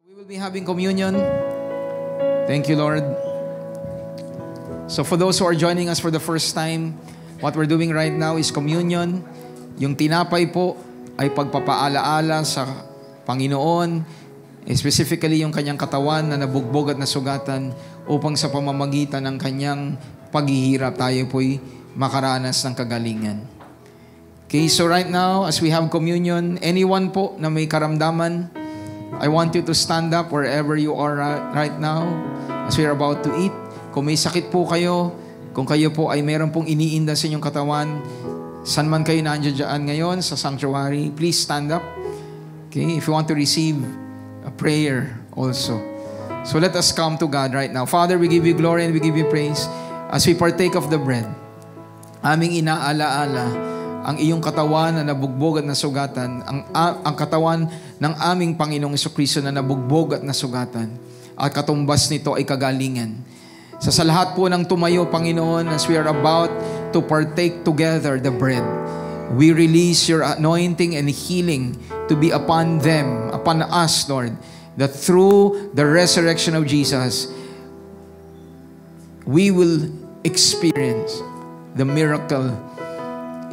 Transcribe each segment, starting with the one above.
We will be having communion. Thank you, Lord. So for those who are joining us for the first time, what we're doing right now is communion. Yung tinapay po ay pagpapaalaala sa Panginoon, specifically yung kanyang katawan na nabugbog at nasugatan upang sa pamamagitan ng kanyang paghihirap tayo po'y makaranas ng kagalingan. Okay, so right now, as we have communion, anyone po na may karamdaman, I want you to stand up wherever you are right now as we are about to eat. Kung may sakit po kayo, kung kayo po ay meron pong iniinda sa inyong katawan, saan man kayo nandiyan ngayon sa sanctuary, please stand up. Okay, if you want to receive a prayer also. So let us come to God right now. Father, we give you glory and we give you praise as we partake of the bread. Aming inaalaala ang iyong katawan na nabugbog at nasugatan, ang katawan ng aming Panginoong Jesucristo na nabugbog at nasugatan, at katumbas nito ay kagalingan. Sa lahat po ng tumayo, Panginoon, as we are about to partake together the bread, we release your anointing and healing to be upon them, upon us, Lord, that through the resurrection of Jesus, we will experience the miracle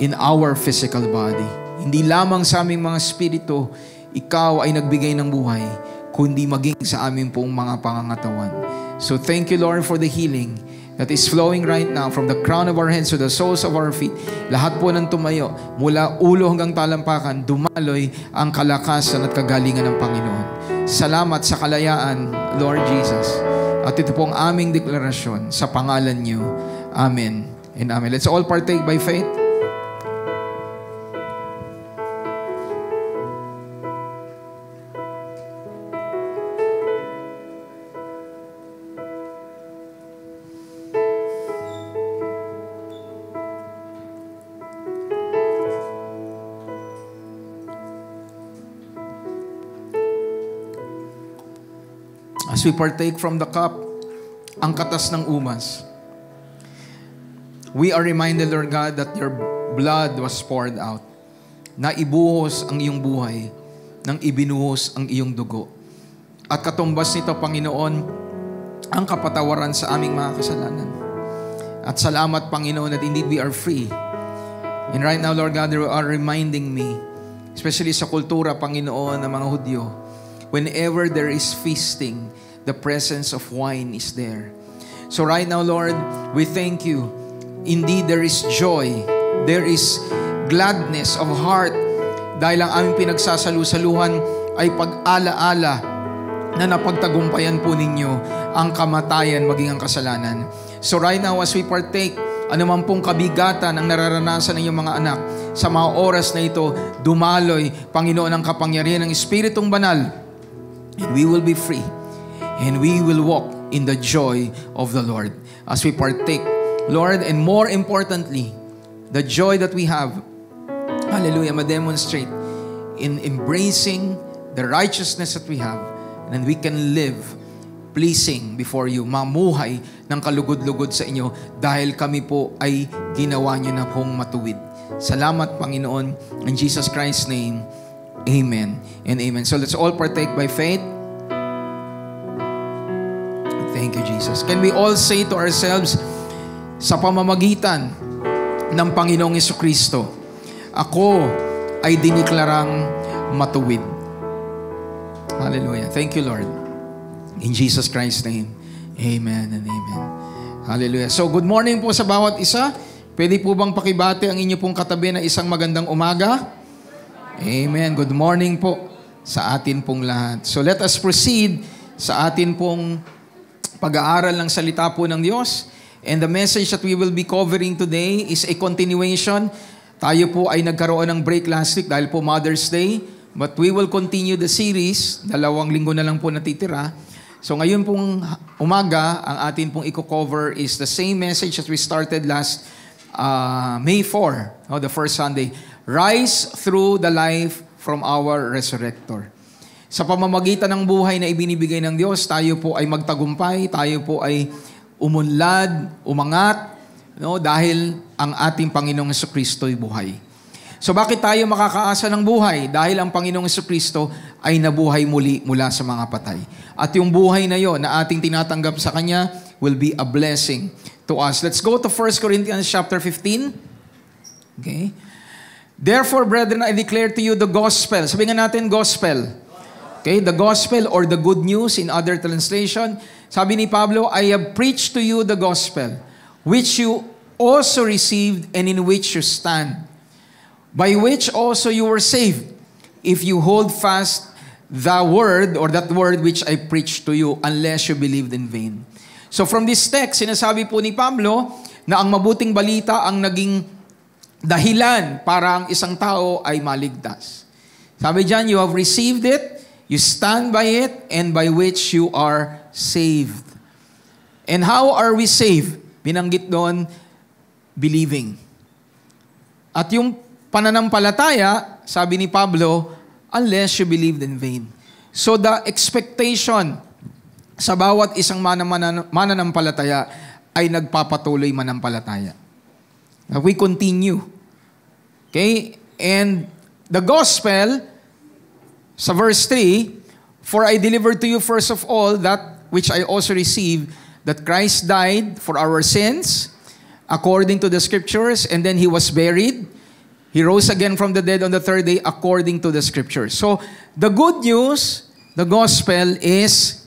in our physical body. Hindi lamang sa aming mga spirito, ikaw ay nagbigay ng buhay, kundi maging sa aming pong mga pangangatawan. So thank you, Lord, for the healing that is flowing right now from the crown of our heads to the soles of our feet. Lahat po ng tumayo, mula ulo hanggang talampakan, dumaloy ang kalakasan at kagalingan ng Panginoon. Salamat sa kalayaan, Lord Jesus. At ito pong aming deklarasyon sa pangalan niyo. Amen and amen. Let's all partake by faith. As we partake from the cup, ang katas ng umas, we are reminded, Lord God, that your blood was poured out. Naibuhos ang iyong buhay, nang ibinuhos ang iyong dugo. At katumbas nito, Panginoon, ang kapatawaran sa aming mga kasalanan. At salamat, Panginoon, that indeed we are free. And right now, Lord God, you are reminding me, especially sa kultura, Panginoon, ng mga Hudyo, whenever there is feasting, the presence of wine is there. So right now, Lord, we thank you. Indeed, there is joy. There is gladness of heart dahil ang aming pinagsasalusaluhan ay pag-alaala na napagtagumpayan po ninyo ang kamatayan maging ang kasalanan. So right now, as we partake, anuman pong kabigatan ang nararanasan ng iyong mga anak, sa mga oras na ito, dumaloy, Panginoon, ang kapangyarihan ng Espiritong Banal, and we will be free. And we will walk in the joy of the Lord as we partake, Lord, and more importantly, the joy that we have, hallelujah, ma-demonstrate in embracing the righteousness that we have, and we can live pleasing before you, mamuhay ng kalugod-lugod sa inyo dahil kami po ay ginawa niyo na pong matuwid. Salamat, Panginoon, in Jesus Christ's name, amen and amen. So let's all partake by faith. Thank you, Jesus. Can we all say to ourselves, sa pamamagitan ng Panginoong Jesucristo, ako ay diniklarang matuwid. Hallelujah. Thank you, Lord. In Jesus Christ's name, amen and amen. Hallelujah. So, good morning po sa bawat isa. Pwede po bang pakibati ang inyo pong katabi na isang magandang umaga? Amen. Good morning po sa atin pong lahat. So, let us proceed sa atin pong pag-aaral ng salita po ng Diyos. And the message that we will be covering today is a continuation. Tayo po ay nagkaroon ng break last week dahil po Mother's Day. But we will continue the series. 2 linggo na lang po natitira. So ngayon pong umaga, ang atin pong i-cover is the same message that we started last May 4, the first Sunday. Rise through the life from our Resurrector. Sa pamamagitan ng buhay na ibinibigay ng Diyos, tayo po ay magtagumpay, tayo po ay umunlad, umangat, dahil ang ating Panginoong Jesucristo ay buhay. So bakit tayo makakaasa ng buhay? Dahil ang Panginoong Jesucristo ay nabuhay muli mula sa mga patay. At yung buhay na yon na ating tinatanggap sa Kanya will be a blessing to us. Let's go to 1 Corinthians chapter 15. Okay. Therefore, brethren, I declare to you the gospel. Sabihin nga natin, gospel. Okay, the gospel or the good news in other translation. Sabi ni Pablo, I have preached to you the gospel, which you also received and in which you stand, by which also you were saved, if you hold fast the word or that word which I preached to you, unless you believed in vain. So from this text, sinasabi po ni Pablo na ang mabuting balita ang naging dahilan para ang isang tao ay maligtas. Sabi diyan, you have received it, you stand by it, and by which you are saved. And how are we saved? Binanggit doon, believing. At yung pananampalataya, sabi ni Pablo, unless you believed in vain. So the expectation sa bawat isang mananampalataya ay nagpapatuloy manampalataya. We continue. Okay? And the gospel, sa verse 3, for I delivered to you first of all that which I also received, that Christ died for our sins, according to the Scriptures, and then He was buried. He rose again from the dead on the third day, according to the Scriptures. So, the good news, the gospel, is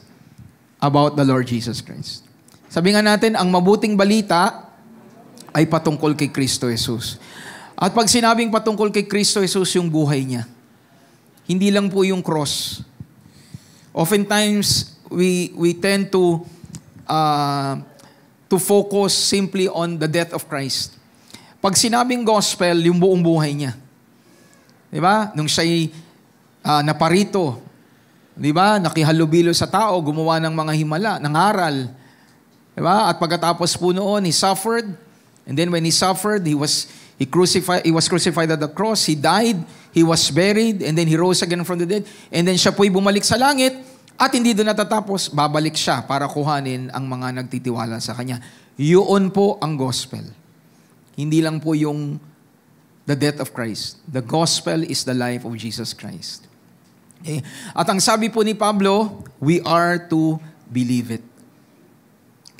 about the Lord Jesus Christ. Sabi nga natin, ang mabuting balita ay patungkol kay Kristo Jesus. At pag sinabing patungkol kay Kristo Jesus, yung buhay niya. Hindi lang po yung cross. Oftentimes, we tend to focus simply on the death of Christ. Pag sinabing gospel, yung buong buhay niya. Di ba? Nung siya'y naparito, di ba? Nakihalubilo sa tao, gumawa ng mga himala, nangaral. Di ba? At pagkatapos po noon, He suffered. And then when He suffered, He was crucified at the cross. He died. He was buried. And then He rose again from the dead. And then siya po'y bumalik sa langit. At hindi doon natatapos, babalik siya para kuhanin ang mga nagtitiwala sa Kanya. Yun po ang gospel. Hindi lang po yung the death of Christ. The gospel is the life of Jesus Christ. Okay? At ang sabi po ni Pablo, we are to believe it.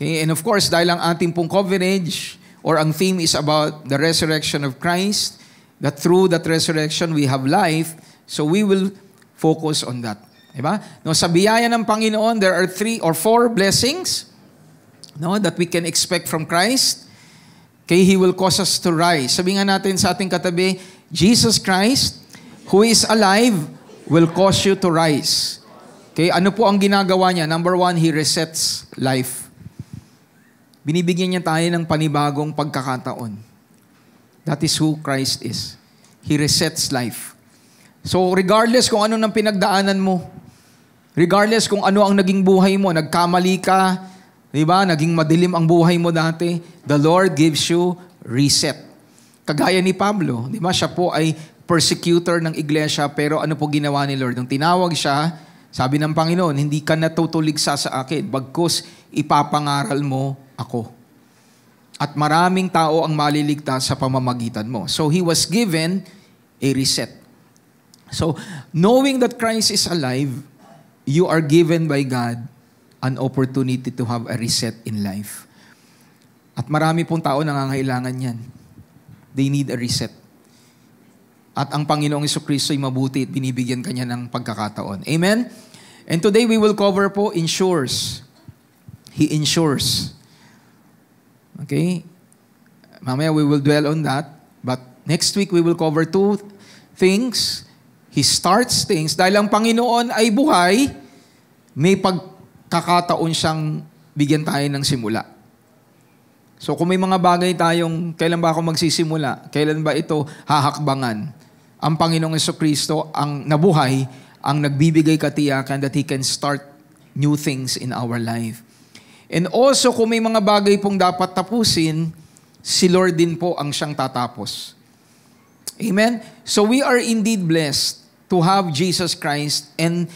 Okay? And of course, dahil ang ating pong coverage or ang theme is about the resurrection of Christ, that through that resurrection we have life, so we will focus on that. Diba? No, sa biyaya ng Panginoon, there are 3 or 4 blessings, no, that we can expect from Christ. Okay, He will cause us to rise. Sabi nga natin sa ating katabi, Jesus Christ, who is alive, will cause you to rise. Okay, ano po ang ginagawa niya? Number 1, He resets life. Binibigyan niya tayo ng panibagong pagkakataon. That is who Christ is. He resets life. So regardless kung ano nang pinagdaanan mo, regardless kung ano ang naging buhay mo, nagkamali ka, di ba? Naging madilim ang buhay mo dati, the Lord gives you reset. Kagaya ni Pablo, di ba? Siya po ay persecutor ng iglesia, pero ano po ginawa ni Lord? Nung tinawag siya, sabi ng Panginoon, hindi ka natutuligsa sa akin, bagkus ipapangaral mo ako. At maraming tao ang maliligtas sa pamamagitan mo. So He was given a reset. So, knowing that Christ is alive, you are given by God an opportunity to have a reset in life. At marami pong tao nangangailangan yan. They need a reset. At ang Panginoong Jesucristo ay mabuti at binibigyan kanya ng pagkakataon. Amen? And today we will cover po insures. He insures. Okay? Mamaya we will dwell on that. But next week we will cover 2 things. He starts things. Dahil ang Panginoon ay buhay, may pagkakataon siyang bigyan tayo ng simula. So kung may mga bagay tayong, kailan ba ako magsisimula? Kailan ba ito hahakbangan? Ang Panginoong Jesucristo, ang nabuhay, ang nagbibigay katiyakan that He can start new things in our life. And also, kung may mga bagay pong dapat tapusin, si Lord din po ang siyang tatapos. Amen? So we are indeed blessed to have Jesus Christ and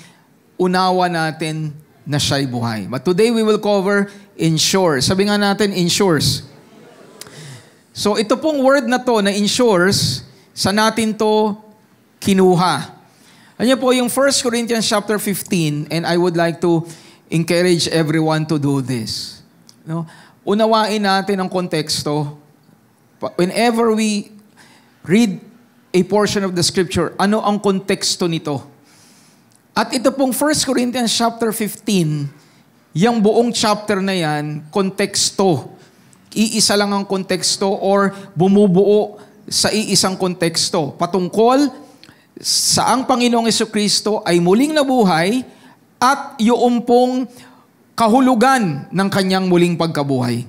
unawa natin na siya'y buhay. But today we will cover insures. Sabi nga natin, insures. So ito pong word na to na insures, Saan natin to kinuha? Ano po yung 1 Corinthians chapter 15, and I would like to encourage everyone to do this. No? Unawain natin ang konteksto. Whenever we read a portion of the scripture, ano ang konteksto nito? At ito pong 1 Corinthians chapter 15, yung buong chapter na yan, konteksto. Iisa lang ang konteksto or bumubuo sa iisang konteksto. Patungkol sa ang Panginoong Jesucristo ay muling nabuhay at yung pong kahulugan ng kanyang muling pagkabuhay.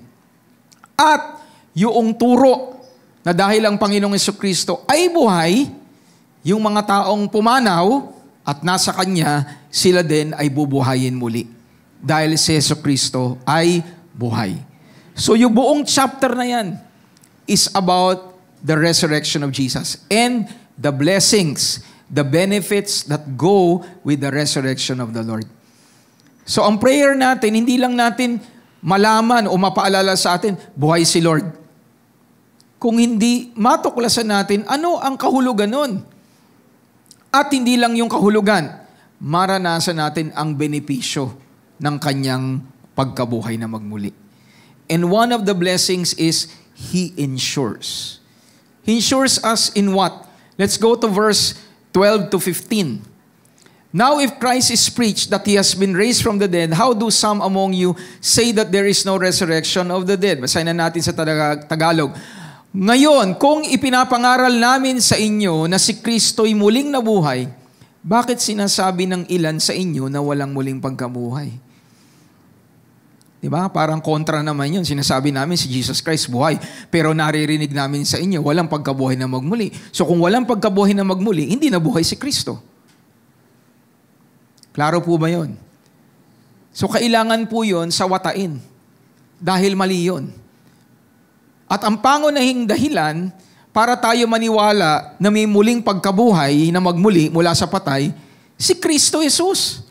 At yung turo na dahil ang Panginoong Jesucristo ay buhay, yung mga taong pumanaw at nasa kanya, sila din ay bubuhayin muli. Dahil si Jesucristo ay buhay. So yung buong chapter na yan is about the resurrection of Jesus and the blessings, the benefits that go with the resurrection of the Lord. So ang prayer natin, hindi lang natin malaman o mapaalala sa atin, buhay si Lord. Kung hindi matuklasan natin, ano ang kahulugan nun? At hindi lang yung kahulugan, maranasan natin ang benepisyo ng kanyang pagkabuhay na magmuli. And one of the blessings is He ensures. He ensures us in what? Let's go to verse 12 to 15. Now if Christ is preached that He has been raised from the dead, how do some among you say that there is no resurrection of the dead? Basahin na natin sa Tagalog. Ngayon, kung ipinapangaral namin sa inyo na si Kristo'y muling nabuhay, bakit sinasabi ng ilan sa inyo na walang muling pagkabuhay? Diba? Parang kontra naman yun. Sinasabi namin si Jesus Christ buhay. Pero naririnig namin sa inyo, walang pagkabuhay na magmuli. So kung walang pagkabuhay na magmuli, hindi na buhay si Kristo. Klaro po ba yun? So kailangan po yun sawatain. Dahil mali yun. At ang pangunahing dahilan para tayo maniwala na may muling pagkabuhay na magmuli mula sa patay, si Kristo Jesus.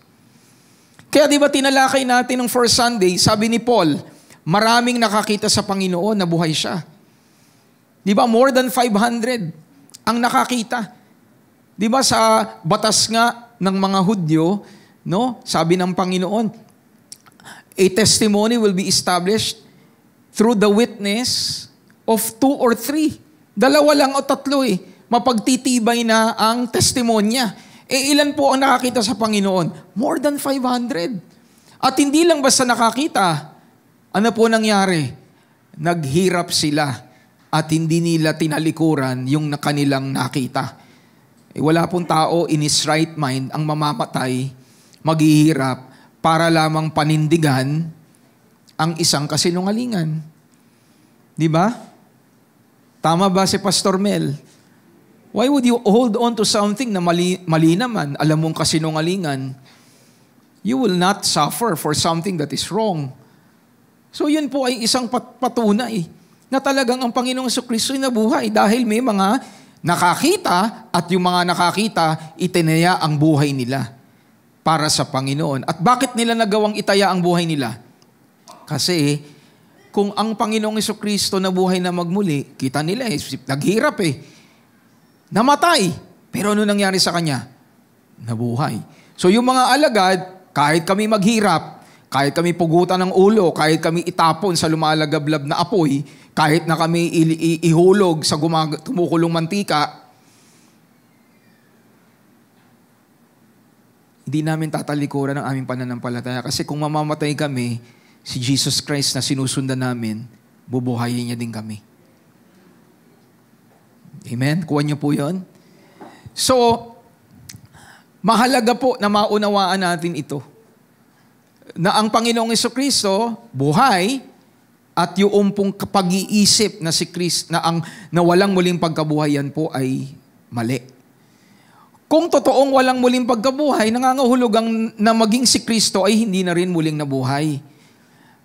Kaya di ba tinalakay natin ng first Sunday, sabi ni Paul, maraming nakakita sa Panginoon na buhay siya. Di ba? More than 500 ang nakakita. Di ba sa batas nga ng mga Hudyo, no? Sabi ng Panginoon, a testimony will be established through the witness of 2 or 3. Dalawa lang o 3 eh. Mapagtitibay na ang testimonya. Ilan po ang nakakita sa Panginoon? More than 500. At hindi lang basta nakakita. Ano po nangyari? Naghirap sila at hindi nila tinalikuran yung kanilang nakita. Wala pong tao in his right mind ang mamamatay, maghihirap para lamang panindigan ang isang kasinungalingan. Di ba? Tama ba si Pastor Mel? Why would you hold on to something na mali naman, alam mong kasinungalingan? You will not suffer for something that is wrong. So yun po ay isang patunay na talagang ang Panginoong Jesucristo ay nabuhay dahil may mga nakakita at yung mga nakakita, itinaya ang buhay nila para sa Panginoon. At bakit nila nagawang itaya ang buhay nila? Kasi kung ang Panginoong Jesucristo nabuhay na magmuli, kita nila naghirap namatay. Pero ano nangyari sa kanya? Nabuhay. So yung mga alagad, kahit kami maghirap, kahit kami pugutan ng ulo, kahit kami itapon sa lumalagablab na apoy, kahit na kami ihulog sa kumukulong mantika, hindi namin tatalikuran ang aming pananampalataya. Kasi kung mamamatay kami, si Jesus Christ na sinusundan namin, bubuhayin niya din kami. Amen? Kuha niyo po yun? So, mahalaga po na maunawaan natin ito. Na ang Panginoong Jesucristo, buhay, at yung pong pag-iisip na si Christ, na walang muling pagkabuhayan po ay mali. Kung totoong walang muling pagkabuhay, nangangahulugang na maging si Kristo ay hindi na rin muling nabuhay.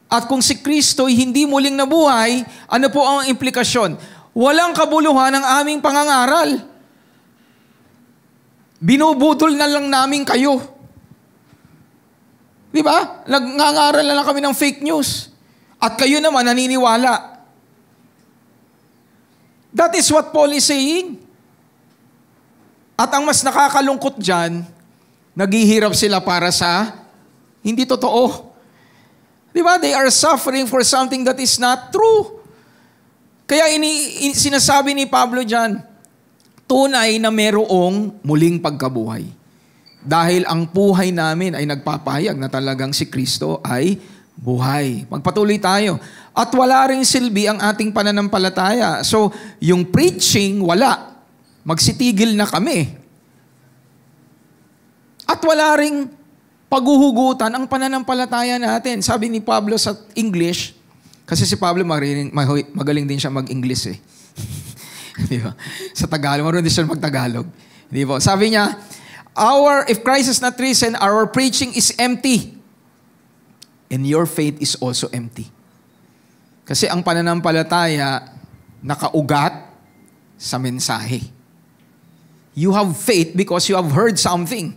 At kung si Kristo ay hindi muling nabuhay, ano po ang implikasyon? Walang kabuluhan ang aming pangangaral. Binubudol na lang namin kayo. Di ba? Nagngangaral na lang kami ng fake news. At kayo naman naniniwala. That is what Paul is saying. At ang mas nakakalungkot dyan, naghihirap sila para sa hindi totoo. Di ba? They are suffering for something that is not true. Kaya sinasabi ni Pablo dyan, tunay na merong muling pagkabuhay. Dahil ang buhay namin ay nagpapahayag na talagang si Kristo ay buhay. Magpatuloy tayo. At wala ring silbi ang ating pananampalataya. So, yung preaching, wala. Magsitigil na kami. At wala ring paghuhugutan ang pananampalataya natin. Sabi ni Pablo sa English, kasi si Pablo magaling din siya mag-English eh. Di ba? Sa Tagalog, marunong din siya mag-Tagalog. Di ba? Sabi niya, if Christ is not risen, our preaching is empty. And your faith is also empty. Kasi ang pananampalataya nakaugat sa mensahe. You have faith because you have heard something.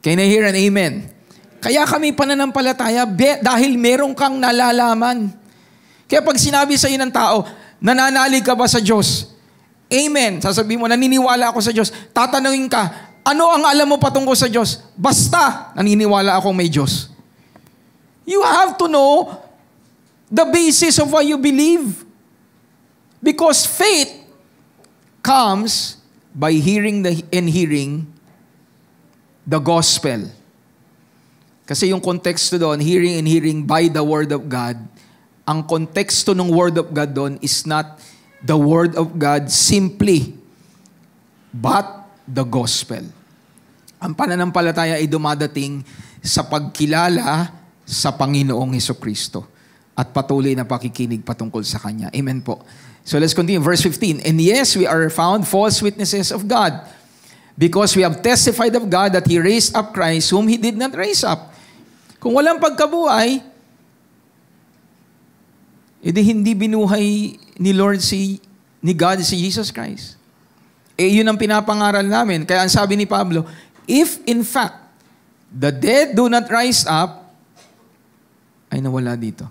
Can I hear an amen? Kaya kami pananampalataya dahil meron kang nalalaman. Kaya pag sinabi sa iyo ng tao, nananalig ka ba sa Diyos? Amen. Sasabihin mo, naniniwala ako sa Diyos. Tatanungin ka, ano ang alam mo patungkol sa Diyos? Basta, naniniwala akong may Diyos. You have to know the basis of what you believe. Because faith comes by hearing and hearing the gospel. Kasi yung konteksto doon, hearing and hearing by the Word of God, ang konteksto ng Word of God doon is not the Word of God simply, but the gospel. Ang pananampalataya ay dumadating sa pagkilala sa Panginoong Hesukristo at patuloy na pakikinig patungkol sa Kanya. Amen po. So let's continue. Verse 15. And yes, we are found false witnesses of God, because we have testified of God that He raised up Christ whom He did not raise up. Kung walang pagkabuhay, edi hindi binuhay ni God si Jesus Christ. Yun ang pinapangaral namin. Kaya ang sabi ni Pablo, if in fact the dead do not rise up, ay nawala dito.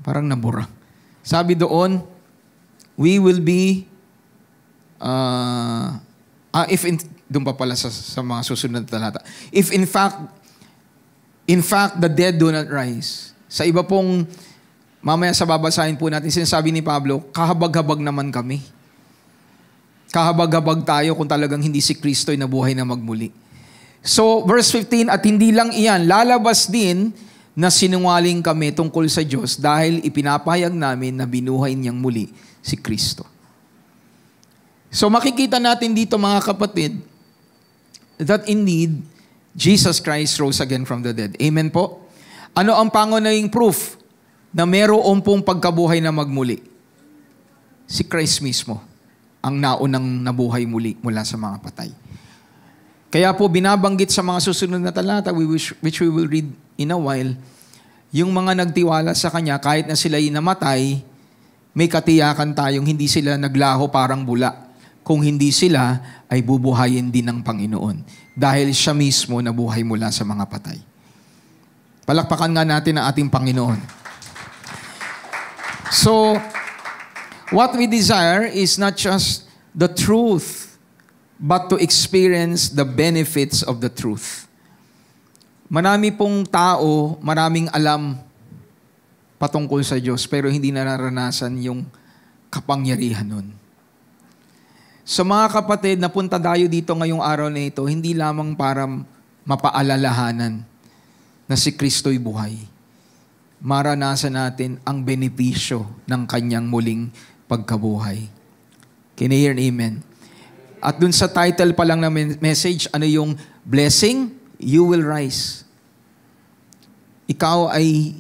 Parang nabura. Sabi doon, we will be doon pa pala sa mga susunod na talata. If in fact the dead do not rise. Sa iba pong, mamaya sa babasahin po natin, sinasabi ni Pablo, kahabag-habag naman kami. Kahabag-habag tayo kung talagang hindi si Kristo ay nabuhay na magmuli. So, verse 15, at hindi lang iyan, lalabas din na sinungaling kami tungkol sa Diyos dahil ipinapahayag namin na binuhay niyang muli si Kristo. So makikita natin dito mga kapatid that indeed Jesus Christ rose again from the dead. Amen po? Ano ang pangunahing proof na mayroon pong pagkabuhay na magmuli? Si Christ mismo ang naunang nabuhay muli mula sa mga patay. Kaya po binabanggit sa mga susunod na talata which we will read in a while, yung mga nagtiwala sa Kanya kahit na sila'y namatay, may katiyakan tayong hindi sila naglaho parang bula. Kung hindi sila, ay bubuhayin din ng Panginoon. Dahil siya mismo nabuhay mula sa mga patay. Palakpakan nga natin ang ating Panginoon. So, what we desire is not just the truth, but to experience the benefits of the truth. Marami pong tao, maraming alam patungkol sa Diyos, pero hindi nararanasan yung kapangyarihan nun. So mga kapatid, napunta tayo dito ngayong araw na ito, hindi lamang para mapaalalahanan na si Kristo'y buhay. Maranasan natin ang benepisyo ng Kanyang muling pagkabuhay. Can you hear an amen? At dun sa title pa lang ng message, ano yung blessing? You will rise. Ikaw ay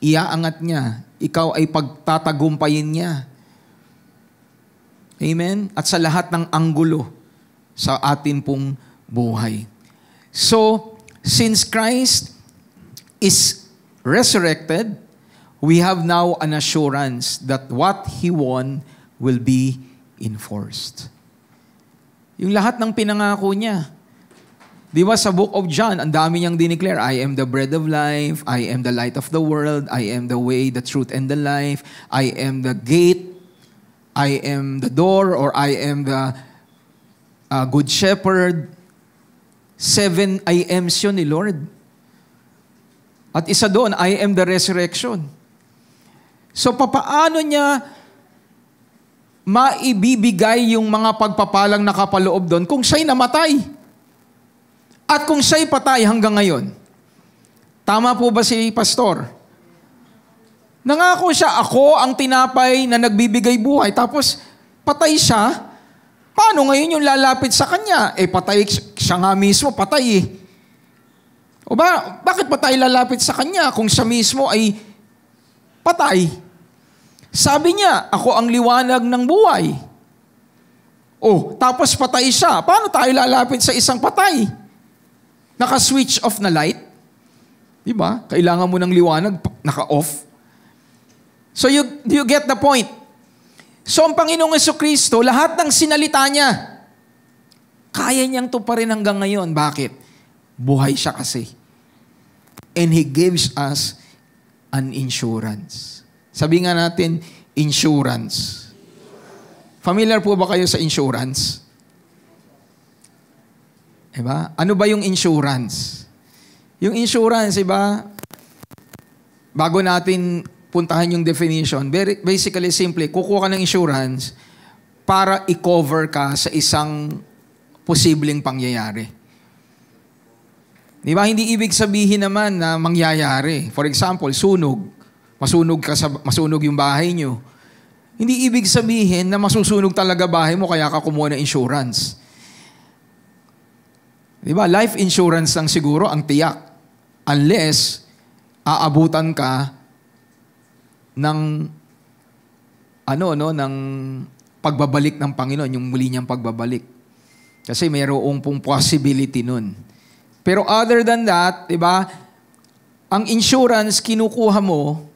iaangat niya. Ikaw ay pagtatagumpayin niya. Amen? At sa lahat ng anggulo sa atin pong buhay. So, since Christ is resurrected, we have now an assurance that what He won will be enforced. Yung lahat ng pinangako niya. Di ba sa book of John, ang dami niyang dineclare, I am the bread of life, I am the light of the world, I am the way, the truth, and the life, I am the gate, I am the door, or I am the Good Shepherd. 7 I ams yun ni Lord. At isa doon, I am the resurrection. So papaano niya maibibigay yung mga pagpapalang nakapaloob doon kung siya'y namatay? At kung siya'y patay hanggang ngayon? Tama po ba si Pastor? Nangako siya, ako ang tinapay na nagbibigay buhay. Tapos patay siya. Paano ngayon yung lalapit sa kanya? Patay siya nga mismo, patay eh. O bakit pa tayo lalapit sa kanya kung siya mismo ay patay? Sabi niya, ako ang liwanag ng buhay. Tapos patay siya. Paano tayo lalapit sa isang patay? Naka-switch off na light? Diba? Kailangan mo ng liwanag, naka-off. So you get the point? So ang Panginoong Jesucristo, lahat ng sinalita niya, kaya niyang tuparin hanggang ngayon. Bakit? Buhay siya kasi. And He gives us an insurance. Sabi nga natin, insurance. Familiar po ba kayo sa insurance? Diba? Ano ba yung insurance? Yung insurance, diba? Bago natin puntahan yung definition, basically, simple, kukuha ka ng insurance para i-cover ka sa isang posibleng pangyayari. Di ba? Hindi ibig sabihin naman na mangyayari. For example, sunog. Masunog yung bahay nyo. Hindi ibig sabihin na masusunog talaga bahay mo kaya ka kumuha ng insurance. Di ba? Life insurance lang siguro ang tiyak. Unless aabutan ka ng ng pagbabalik ng Panginoon, yung muli niyang pagbabalik. Kasi mayroong pong possibility nun. Pero other than that, di ba, ang insurance kinukuha mo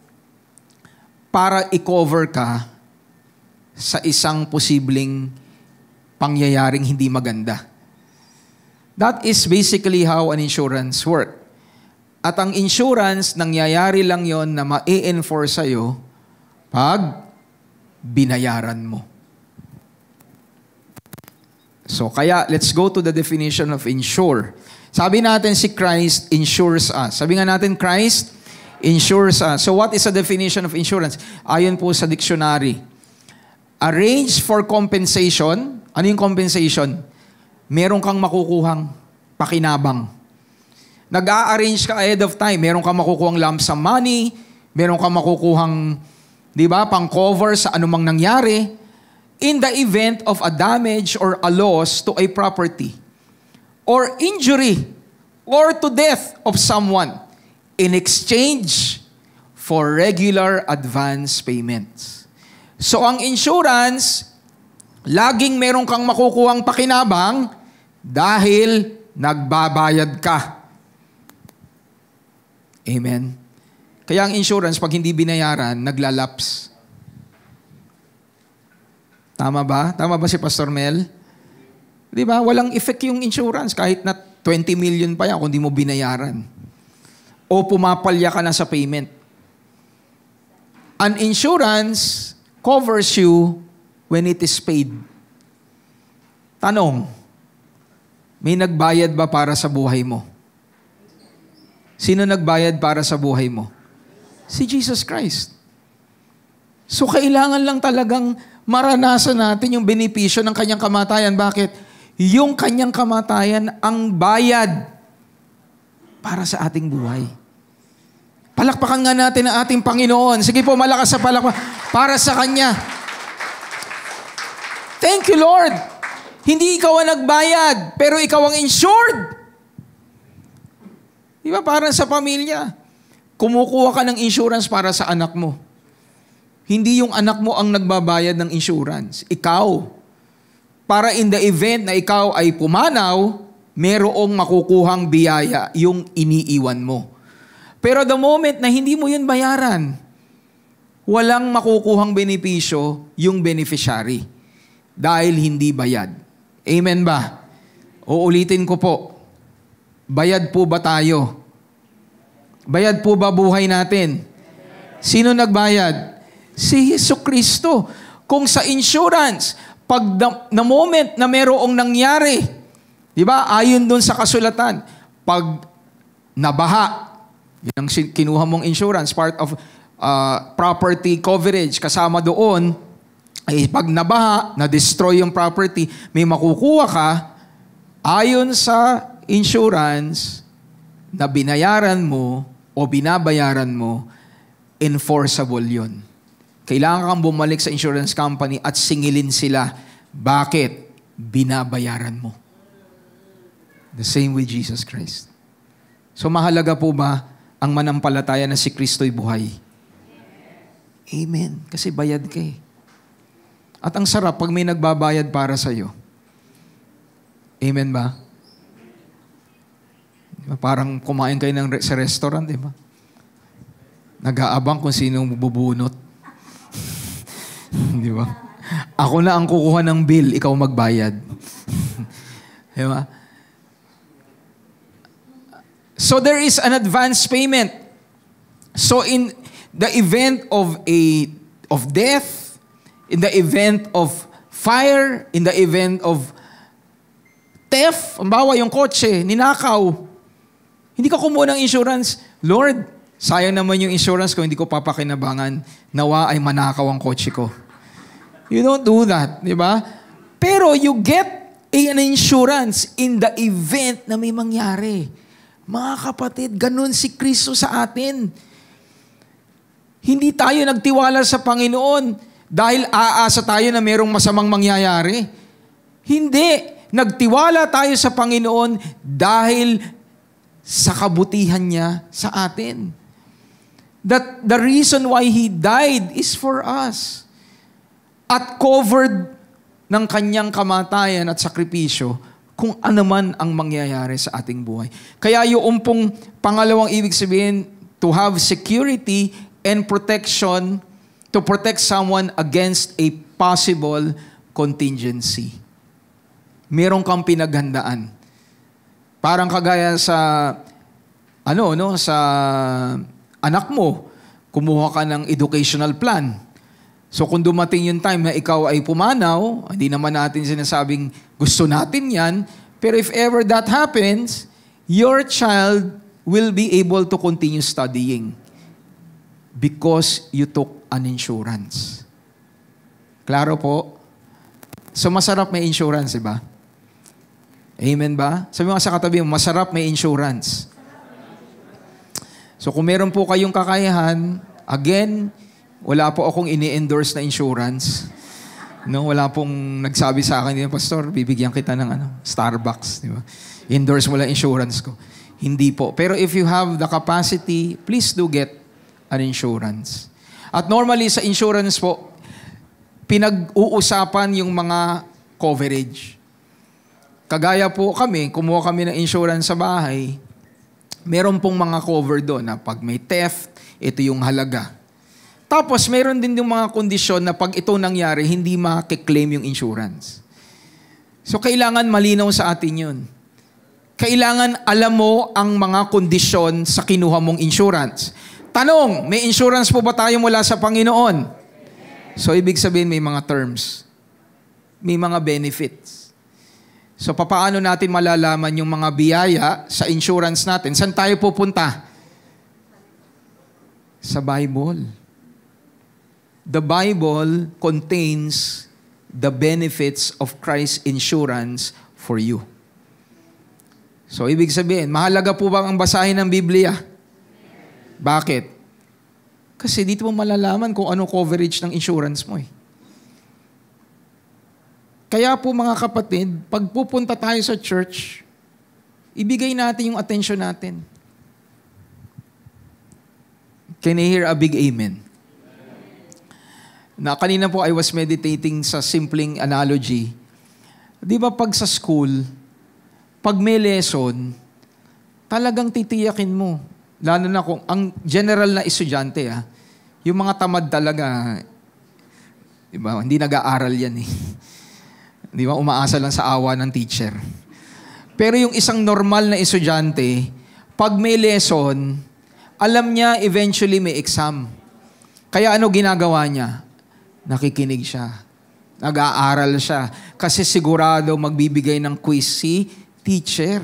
para i-cover ka sa isang posibleng pangyayaring hindi maganda. That is basically how an insurance works. At ang insurance, nangyayari lang yon na ma-enforce sa'yo pag binayaran mo. So, kaya, let's go to the definition of insure. Sabi natin si Christ insures us. Sabi nga natin, Christ insures us. So, what is the definition of insurance? Ayon po sa dictionary. Arrange for compensation. Ano yung compensation? Meron kang makukuhang pakinabang. Nag-a-arrange ka ahead of time. Meron kang makukuhang lump sum money, meron kang makukuhang, di ba, pang-cover sa anumang nangyari in the event of a damage or a loss to a property or injury or to death of someone in exchange for regular advance payments. So ang insurance, laging meron kang makukuhang pakinabang dahil nagbabayad ka. Amen. Kaya ang insurance, pag hindi binayaran, naglalaps. Tama ba? Tama ba si Pastor Mel? Di ba? Walang effect yung insurance kahit na 20 million pa yan kung di mo binayaran. O pumapalya ka na sa payment. An insurance covers you when it is paid. Tanong, may nagbayad ba para sa buhay mo? Sino nagbayad para sa buhay mo? Si Jesus Christ. So kailangan lang talagang maranasan natin yung benepisyo ng kanyang kamatayan. Bakit? Yung kanyang kamatayan ang bayad para sa ating buhay. Palakpakan nga natin ang ating Panginoon. Sige po, malakas sa palakpakan para sa Kanya. Thank you, Lord. Hindi ikaw ang nagbayad, pero ikaw ang insured. Di ba? Parang sa pamilya. Kumukuha ka ng insurance para sa anak mo. Hindi yung anak mo ang nagbabayad ng insurance. Ikaw. Para in the event na ikaw ay pumanaw, merong makukuhang biyaya yung iniiwan mo. Pero the moment na hindi mo yun bayaran, walang makukuhang benepisyo yung beneficiary dahil hindi bayad. Amen ba? Uulitin ko po. Bayad po ba tayo? Bayad po ba buhay natin? Sino nagbayad? Si Jesucristo. Kung sa insurance, Pag na moment na merong nangyari, di ba, ayon doon sa kasulatan, pag nabaha, yun ang kinuha mong insurance, part of property coverage, kasama doon, ay pag nabaha, na-destroy yung property, may makukuha ka, ayon sa insurance na binayaran mo o binabayaran mo, enforceable yun. Kailangan kang bumalik sa insurance company at singilin sila. Bakit? Binabayaran mo. The same with Jesus Christ. So mahalaga po ba ang manampalataya na si Kristo'y buhay? Amen. Kasi bayad ka eh. At ang sarap pag may nagbabayad para sa'yo. Amen ba? Diba? Parang kumain kayo sa restaurant, di ba? Nag-aabang kung sino bubunot. Di ba? Ako na ang kukuha ng bill, ikaw magbayad. Di ba? So there is an advance payment. So in the event of death, in the event of fire, in the event of theft, ambawa yung kotse, ninakaw, hindi ka kumuha ng insurance. Lord, sayang naman yung insurance ko, hindi ko papakinabangan. Nawa ay manakaw ang kotse ko. You don't do that, di ba? Pero you get an insurance in the event na may mangyari. Mga kapatid, ganun si Kristo sa atin. Hindi tayo nagtiwala sa Panginoon dahil aasa tayo na mayroong masamang mangyayari. Hindi. Nagtiwala tayo sa Panginoon dahil sa kabutihan niya sa atin. That the reason why He died is for us. At covered ng kanyang kamatayan at sakripisyo kung ano man ang mangyayari sa ating buhay. Kaya yung pong pangalawang ibig sabihin, to have security and protection, to protect someone against a possible contingency. Meron kang pinaghandaan. Parang kagaya sa sa anak mo, kumuha ka ng educational plan. So kung dumating yung time na ikaw ay pumanaw, hindi naman natin sinasabing gusto natin yan, pero if ever that happens, your child will be able to continue studying because you took an insurance. Klaro po? So masarap may insurance, diba? Amen ba? Sabi mo sa katabi mo, masarap may insurance. So kung meron po kayong kakayahan, again, wala po akong ini-endorse na insurance. No, wala pong nagsabi sa akin, Pastor, bibigyan kita ng Starbucks, di ba? Endorse mo lang insurance ko. Hindi po. Pero if you have the capacity, please do get an insurance. At normally sa insurance po, pinag-uusapan yung mga coverage. Kagaya po kami, kumuha kami ng insurance sa bahay, meron pong mga cover doon na pag may theft, ito yung halaga. Tapos, meron din yung mga kondisyon na pag ito nangyari, hindi makiklaim yung insurance. So, kailangan malinaw sa atin yun. Kailangan alam mo ang mga kondisyon sa kinuha mong insurance. Tanong, may insurance po ba tayo mula sa Panginoon? So, ibig sabihin may mga terms. May mga benefits. So, papaano natin malalaman yung mga biyaya sa insurance natin? Saan tayo pupunta? Sa Bible. The Bible contains the benefits of Christ's insurance for you. So, ibig sabihin, mahalaga po ba ang basahin ng Biblia? Bakit? Kasi dito mo malalaman kung ano coverage ng insurance mo eh. Kaya po mga kapatid, pag pupunta tayo sa church, ibigay natin yung attention natin. Can I hear a big amen? Na kanina po I was meditating sa simpleng analogy. Di ba pag sa school, pag may lesson, talagang titiyakin mo. Lalo na kung ang general na estudyante, yung mga tamad talaga, di ba, hindi nag-aaral yan eh. Di ba, umaasa lang sa awa ng teacher. Pero yung isang normal na estudyante, pag may lesson, alam niya eventually may exam. Kaya ano ginagawa niya? Nakikinig siya. Nag-aaral siya. Kasi sigurado magbibigay ng quiz si teacher.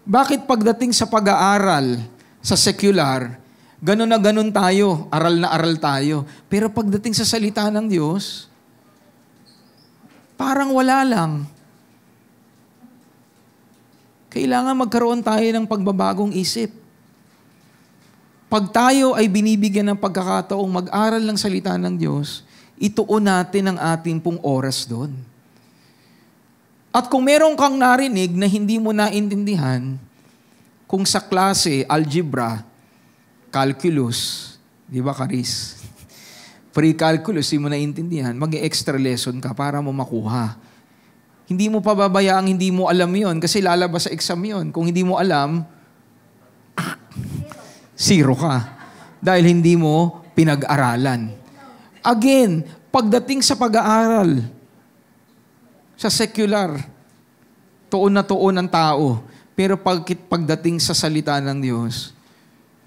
Bakit pagdating sa pag-aaral, sa secular, ganun na ganun tayo, aral na aral tayo. Pero pagdating sa salita ng Diyos, parang wala lang. Kailangan magkaroon tayo ng pagbabagong isip. Pag tayo ay binibigyan ng pagkakataong mag-aral ng salita ng Diyos, ituon natin ang ating pong oras doon. At kung meron kang narinig na hindi mo naintindihan, kung sa klase, algebra, calculus, di ba Karis? Pre-calculus, hindi mo naintindihan, mag-extra lesson ka para mo makuha. Hindi mo pababayaang hindi mo alam yon kasi lalabas sa exam yon. Kung hindi mo alam, zero ka. Dahil hindi mo pinag-aralan. Again, pagdating sa pag-aaral, sa secular, tuon na tuon ang tao. Pero pagdating sa salita ng Diyos,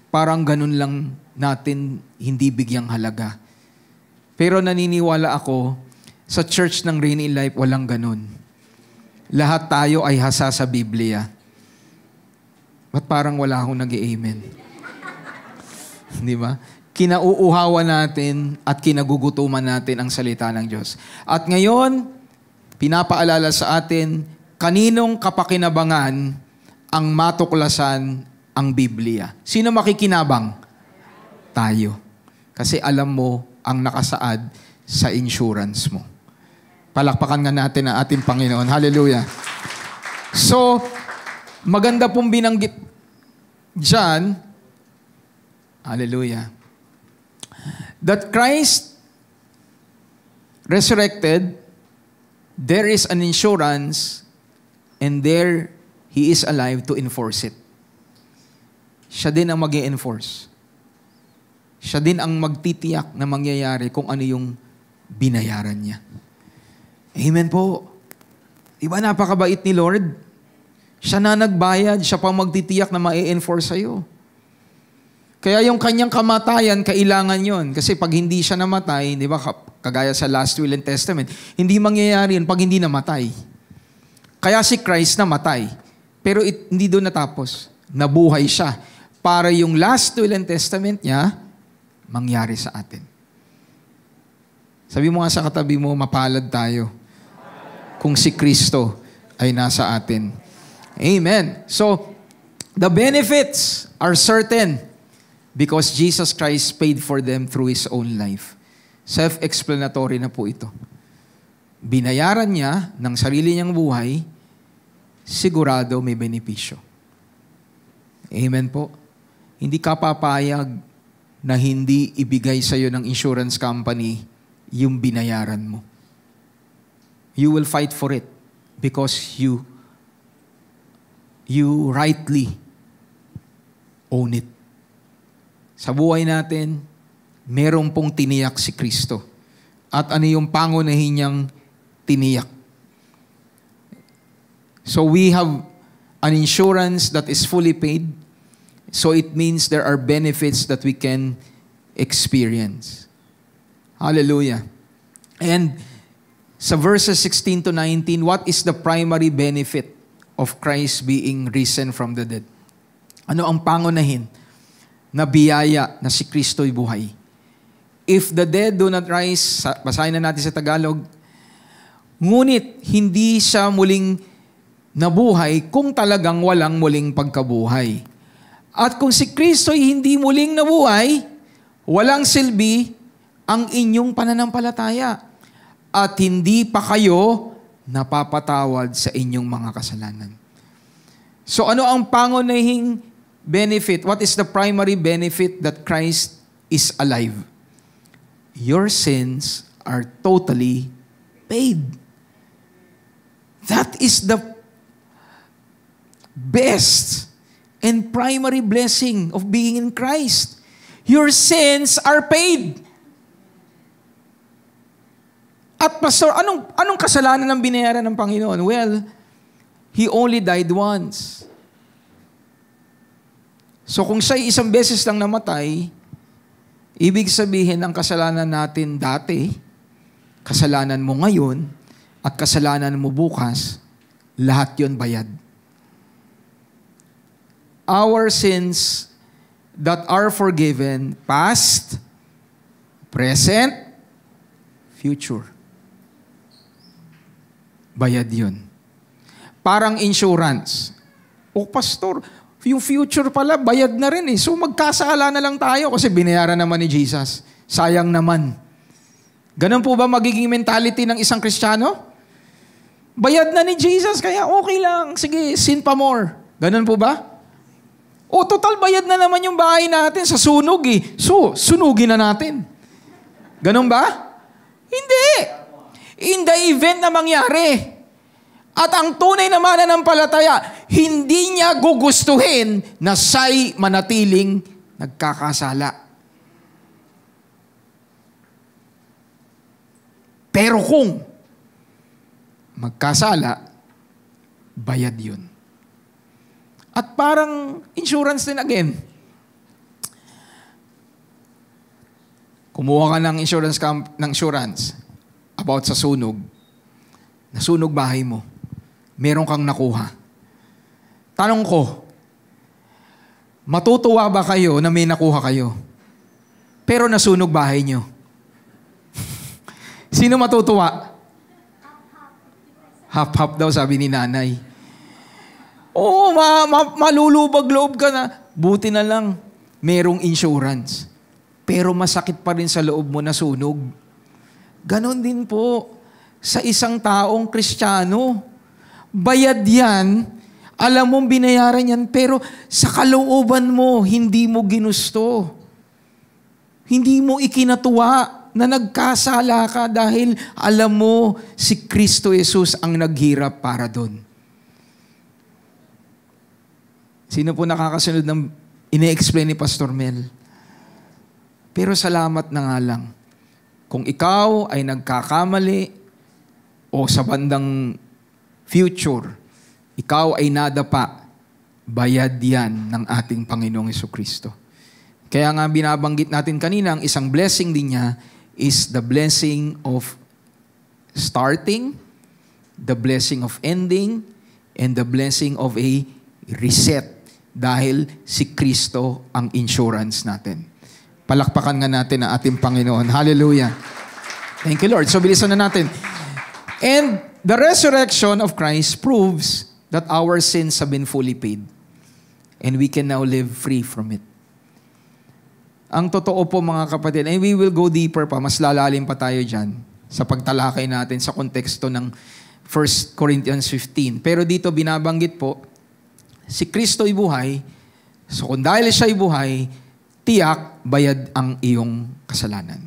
parang ganun lang natin hindi bigyang halaga. Pero naniniwala ako, sa church ng Rain in Life, walang ganun. Lahat tayo ay hasa sa Biblia. Ba't parang wala akong nag-i-amen? Di ba? Kinauuhawan natin at kinagugutuman natin ang salita ng Diyos. At ngayon, pinapaalala sa atin, kaninong kapakinabangan ang matuklasan ang Biblia? Sino makikinabang? Tayo. Kasi alam mo ang nakasaad sa insurance mo. Palakpakan nga natin ang ating Panginoon. Hallelujah. So, maganda pong binanggit dyan, hallelujah, that Christ resurrected, there is an insurance, and there He is alive to enforce it. Siya din ang mag-i-enforce. Siya din ang magtitiyak na mangyayari kung ano yung binayaran niya. Amen po. Diba napakabait ni Lord? Siya na nagbayad, siya pa magtitiyak na ma-enforce sa'yo. Kaya yung kanyang kamatayan, kailangan yon. Kasi pag hindi siya namatay, di ba, kagaya sa last will and testament, hindi mangyayari yun pag hindi namatay. Kaya si Christ namatay. Pero hindi doon natapos. Nabuhay siya. Para yung last will and testament niya, mangyari sa atin. Sabi mo nga sa katabi mo, mapalad tayo kung si Kristo ay nasa atin. Amen. So, the benefits are certain because Jesus Christ paid for them through His own life. Self-explanatory na po ito. Binayaran niya ng sarili niyang buhay, sigurado may benepisyo. Amen po. Hindi ka papayag na hindi ibigay sa iyo ng insurance company yung binayaran mo. You will fight for it because you rightly own it. Sa buhay natin, merong pong tiniyak si Kristo. At ano yung pangunahin niyang tiniyak? So we have an insurance that is fully paid. So it means there are benefits that we can experience. Hallelujah. And sa verses 16 to 19, what is the primary benefit of Christ being risen from the dead? Ano ang pangunahin na biyaya na si Kristo'y buhay? If the dead do not rise, basahin na natin sa Tagalog, ngunit hindi siya muling nabuhay kung talagang walang muling pagkabuhay. At kung si Kristo'y hindi muling nabuhay, walang silbi ang inyong pananampalataya. At hindi pa kayo napapatawad sa inyong mga kasalanan. So ano ang pangunahing benefit? What is the primary benefit that Christ is alive? Your sins are totally paid. That is the best and primary blessing of being in Christ. Your sins are paid. At pastor, anong kasalanan ang binayaran ng Panginoon? Well, He only died once. So kung siya'y isang beses lang namatay, ibig sabihin ang kasalanan natin dati, kasalanan mo ngayon at kasalanan mo bukas, lahat yon bayad. Our sins that are forgiven, past, present, future. Bayad yun. Parang insurance. O pastor, yung future pala, bayad na rin eh. So magkasala na lang tayo kasi binayaran naman ni Jesus. Sayang naman. Ganun po ba magiging mentality ng isang Kristiyano? Bayad na ni Jesus, kaya okay lang. Sige, sin pa more. Ganun po ba? O total bayad na naman yung bahay natin sa sunog eh. So, sunugin na natin. Ganun ba? Hindi. In the event na mangyari, at ang tunay na mananampalataya, hindi niya gugustuhin na siya'y manatiling nagkakasala. Pero kung magkasala, bayad yun. At parang insurance din again. Kumuha ka ng insurance about sa sunog. Nasunog bahay mo. Meron kang nakuha. Tanong ko, matutuwa ba kayo na may nakuha kayo? Pero nasunog bahay nyo. Sino matutuwa? Half-half daw, sabi ni nanay. Oo, malulubag loob ka na. Buti na lang, merong insurance. Pero masakit pa rin sa loob mo na sunog. Ganon din po sa isang taong Kristiyano. Bayad yan, alam mong binayaran yan, pero sa kalooban mo, hindi mo ginusto. Hindi mo ikinatuwa na nagkasala ka dahil alam mo si Kristo Jesus ang naghirap para doon. Sino po nakakasunod ng ine-explain ni Pastor Mel? Pero salamat na nga lang. Kung ikaw ay nagkakamali o sa bandang future, ikaw ay nadapa, bayad yan ng ating Panginoong Jesucristo. Kaya nga binabanggit natin kanina, ang isang blessing din niya is the blessing of starting, the blessing of ending, and the blessing of a reset. Dahil si Kristo ang insurance natin. Palakpakan nga natin ang ating Panginoon. Hallelujah. Thank you, Lord. So, bilisan na natin. And the resurrection of Christ proves that our sins have been fully paid. And we can now live free from it. Ang totoo po mga kapatid, and we will go deeper pa, mas lalalim pa tayo dyan sa pagtalakay natin sa konteksto ng 1 Corinthians 15. Pero dito binabanggit po, si Kristo ay buhay, so kung dahil siya ay buhay, tiyak, bayad ang iyong kasalanan.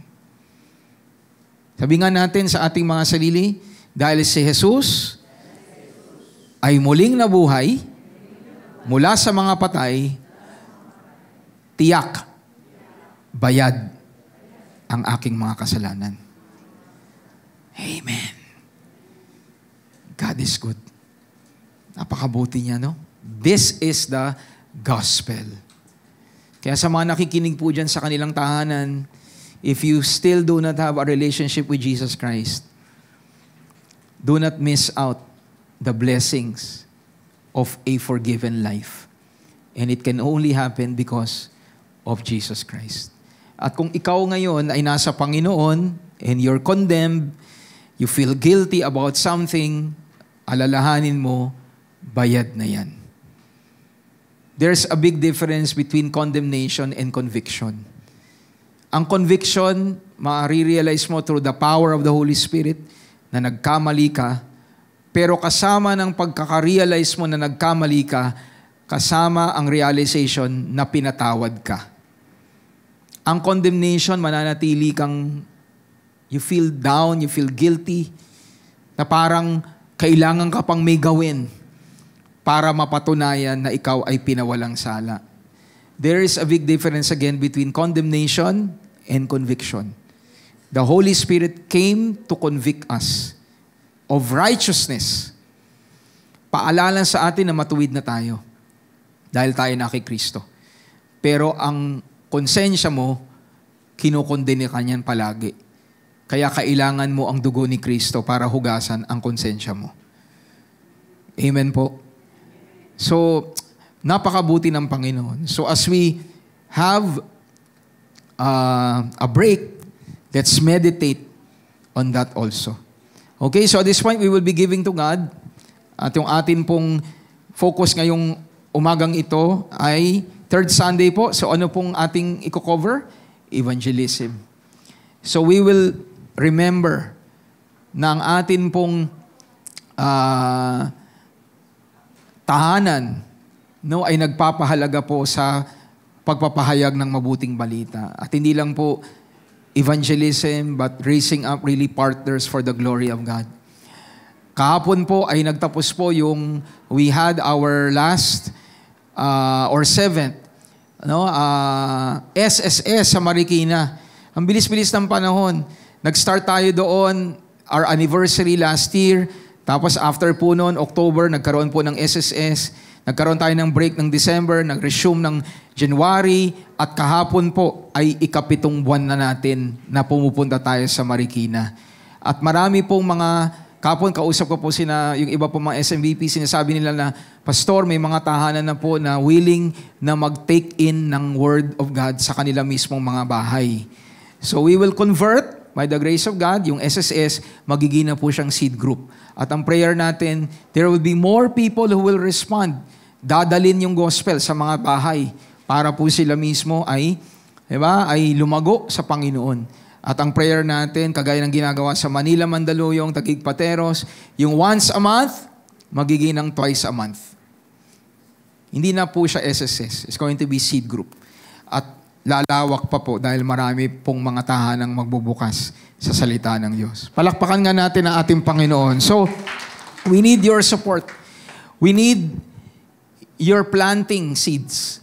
Sabi nga natin sa ating mga sarili, dahil si Jesus ay muling nabuhay mula sa mga patay, tiyak, bayad ang aking mga kasalanan. Amen. God is good. Napakabuti niya, no? This is the gospel. Kaya sa mga nakikinig po dyan sa kanilang tahanan, if you still do not have a relationship with Jesus Christ, do not miss out the blessings of a forgiven life. And it can only happen because of Jesus Christ. At kung ikaw ngayon ay nasa Panginoon and you're condemned, you feel guilty about something, alalahanin mo, bayad na yan. There's a big difference between condemnation and conviction. Ang conviction, ma-realize mo through the power of the Holy Spirit na nagkamali ka, pero kasama ng pagkaka-realize mo na nagkamali ka, kasama ang realization na pinatawad ka. Ang condemnation, mananatili kang, you feel down, you feel guilty, na parang kailangan ka pang may gawin para mapatunayan na ikaw ay pinawalang sala. There is a big difference again between condemnation and conviction. The Holy Spirit came to convict us of righteousness. Paalala sa atin na matuwid na tayo dahil tayo na kay Kristo. Pero ang konsensya mo, kinukondene ka niyan palagi. Kaya kailangan mo ang dugo ni Kristo para hugasan ang konsensya mo. Amen po. So, napakabuti ng Panginoon. So as we have a break, let's meditate on that also. Okay, so at this point, we will be giving to God. At yung atin pong focus ngayong umagang ito ay third Sunday po. So ano pong ating i-cover? Evangelism. So we will remember na ang atin pong tahanan ay nagpapahalaga po sa pagpapahayag ng mabuting balita. At hindi lang po evangelism, but raising up really partners for the glory of God. Kahapon po ay nagtapos po we had our last or seventh SSS sa Marikina. Ang bilis-bilis ng panahon. Nag-start tayo doon, our anniversary last year. Tapos after po noon, October, nagkaroon po ng SSS. Nagkaroon tayo ng break ng December, nag-resume ng January. At kahapon po ay ika-7 buwan na natin na pumupunta tayo sa Marikina. At marami pong kahapon kausap ko po yung iba po mga SMVP, sinasabi nila na, Pastor, may mga tahanan na po na willing na mag-take in ng Word of God sa kanila mismong mga bahay. So we will convert, by the grace of God, yung SSS, magiging na po siyang seed group. At ang prayer natin, there will be more people who will respond. Dadalin yung gospel sa mga bahay para po sila mismo ay lumago sa Panginoon. At ang prayer natin, kagaya ng ginagawa sa Manila, Mandaluyong, Taguig, Pateros, yung once a month, magiging ng twice a month. Hindi na po siya SSS. It's going to be seed group. At lalawak pa po dahil marami pong mga tahanang magbubukas sa salita ng Diyos. Palakpakan nga natin ang ating Panginoon. So, we need your support. We need your planting seeds.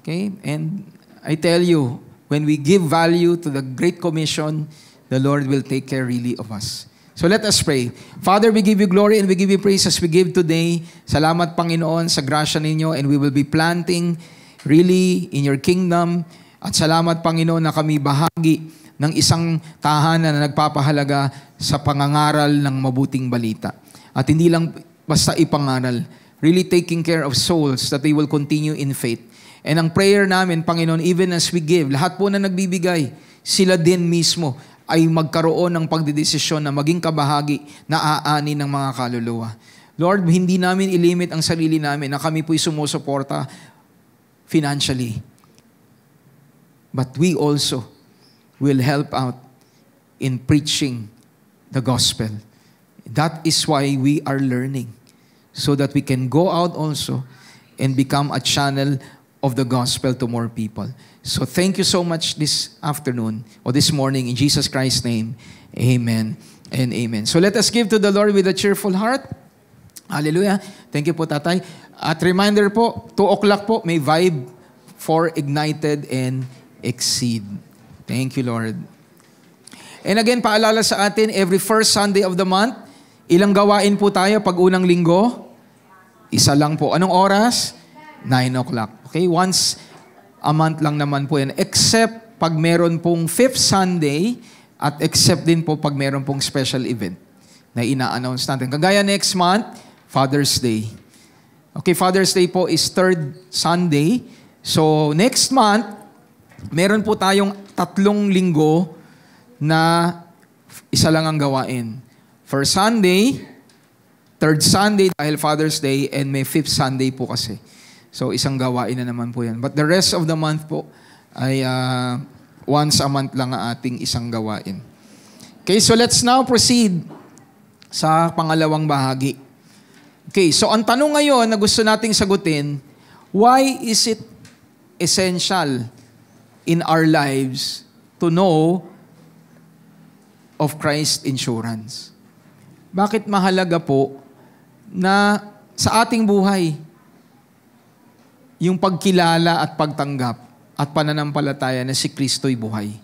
Okay? And I tell you, when we give value to the Great Commission, the Lord will take care really of us. So let us pray. Father, we give you glory and we give you praise as we give today. Salamat, Panginoon, sa grasya ninyo, and we will be planting really in your kingdom. At salamat, Panginoon, na kami bahagi ng isang tahanan na nagpapahalaga sa pangangaral ng mabuting balita. At hindi lang basta ipangaral, really taking care of souls that they will continue in faith. And ang prayer namin, Panginoon, even as we give, lahat po na nagbibigay, sila din mismo ay magkaroon ng pagdedesisyon na maging kabahagi na aani ng mga kaluluwa. Lord, hindi namin ilimit ang sarili namin na kami po'y sumusuporta financially. But we also will help out in preaching the gospel. That is why we are learning, so that we can go out also and become a channel of the gospel to more people. So thank you so much this afternoon or this morning in Jesus Christ's name. Amen and amen. So let us give to the Lord with a cheerful heart. Hallelujah. Thank you po, Tatay. At reminder po, 2 o'clock po, may vibe for Ignited and Exceed. Thank you, Lord. And again, paalala sa atin, every first Sunday of the month, ilang gawain po tayo pag unang linggo? Isa lang po. Anong oras? 9 o'clock. Okay? Once a month lang naman po yan. Except pag meron pong 5th Sunday at except din po pag meron pong special event na ina-announce natin. Kagaya next month, Father's Day. Okay, Father's Day po is 3rd Sunday. So, next month, meron po tayong 3 linggo na isa lang ang gawain. First Sunday, 3rd Sunday dahil Father's Day, and may 5th Sunday po kasi. So, isang gawain na naman po yan. But the rest of the month po ay once a month lang ang ating isang gawain. Okay, so let's now proceed sa pangalawang bahagi. Okay, so ang tanong ngayon na gusto nating sagutin, why is it essential in our lives to know of Christ insurance? Bakit mahalaga po na sa ating buhay, yung pagkilala at pagtanggap at pananampalataya na si Kristo'y buhay?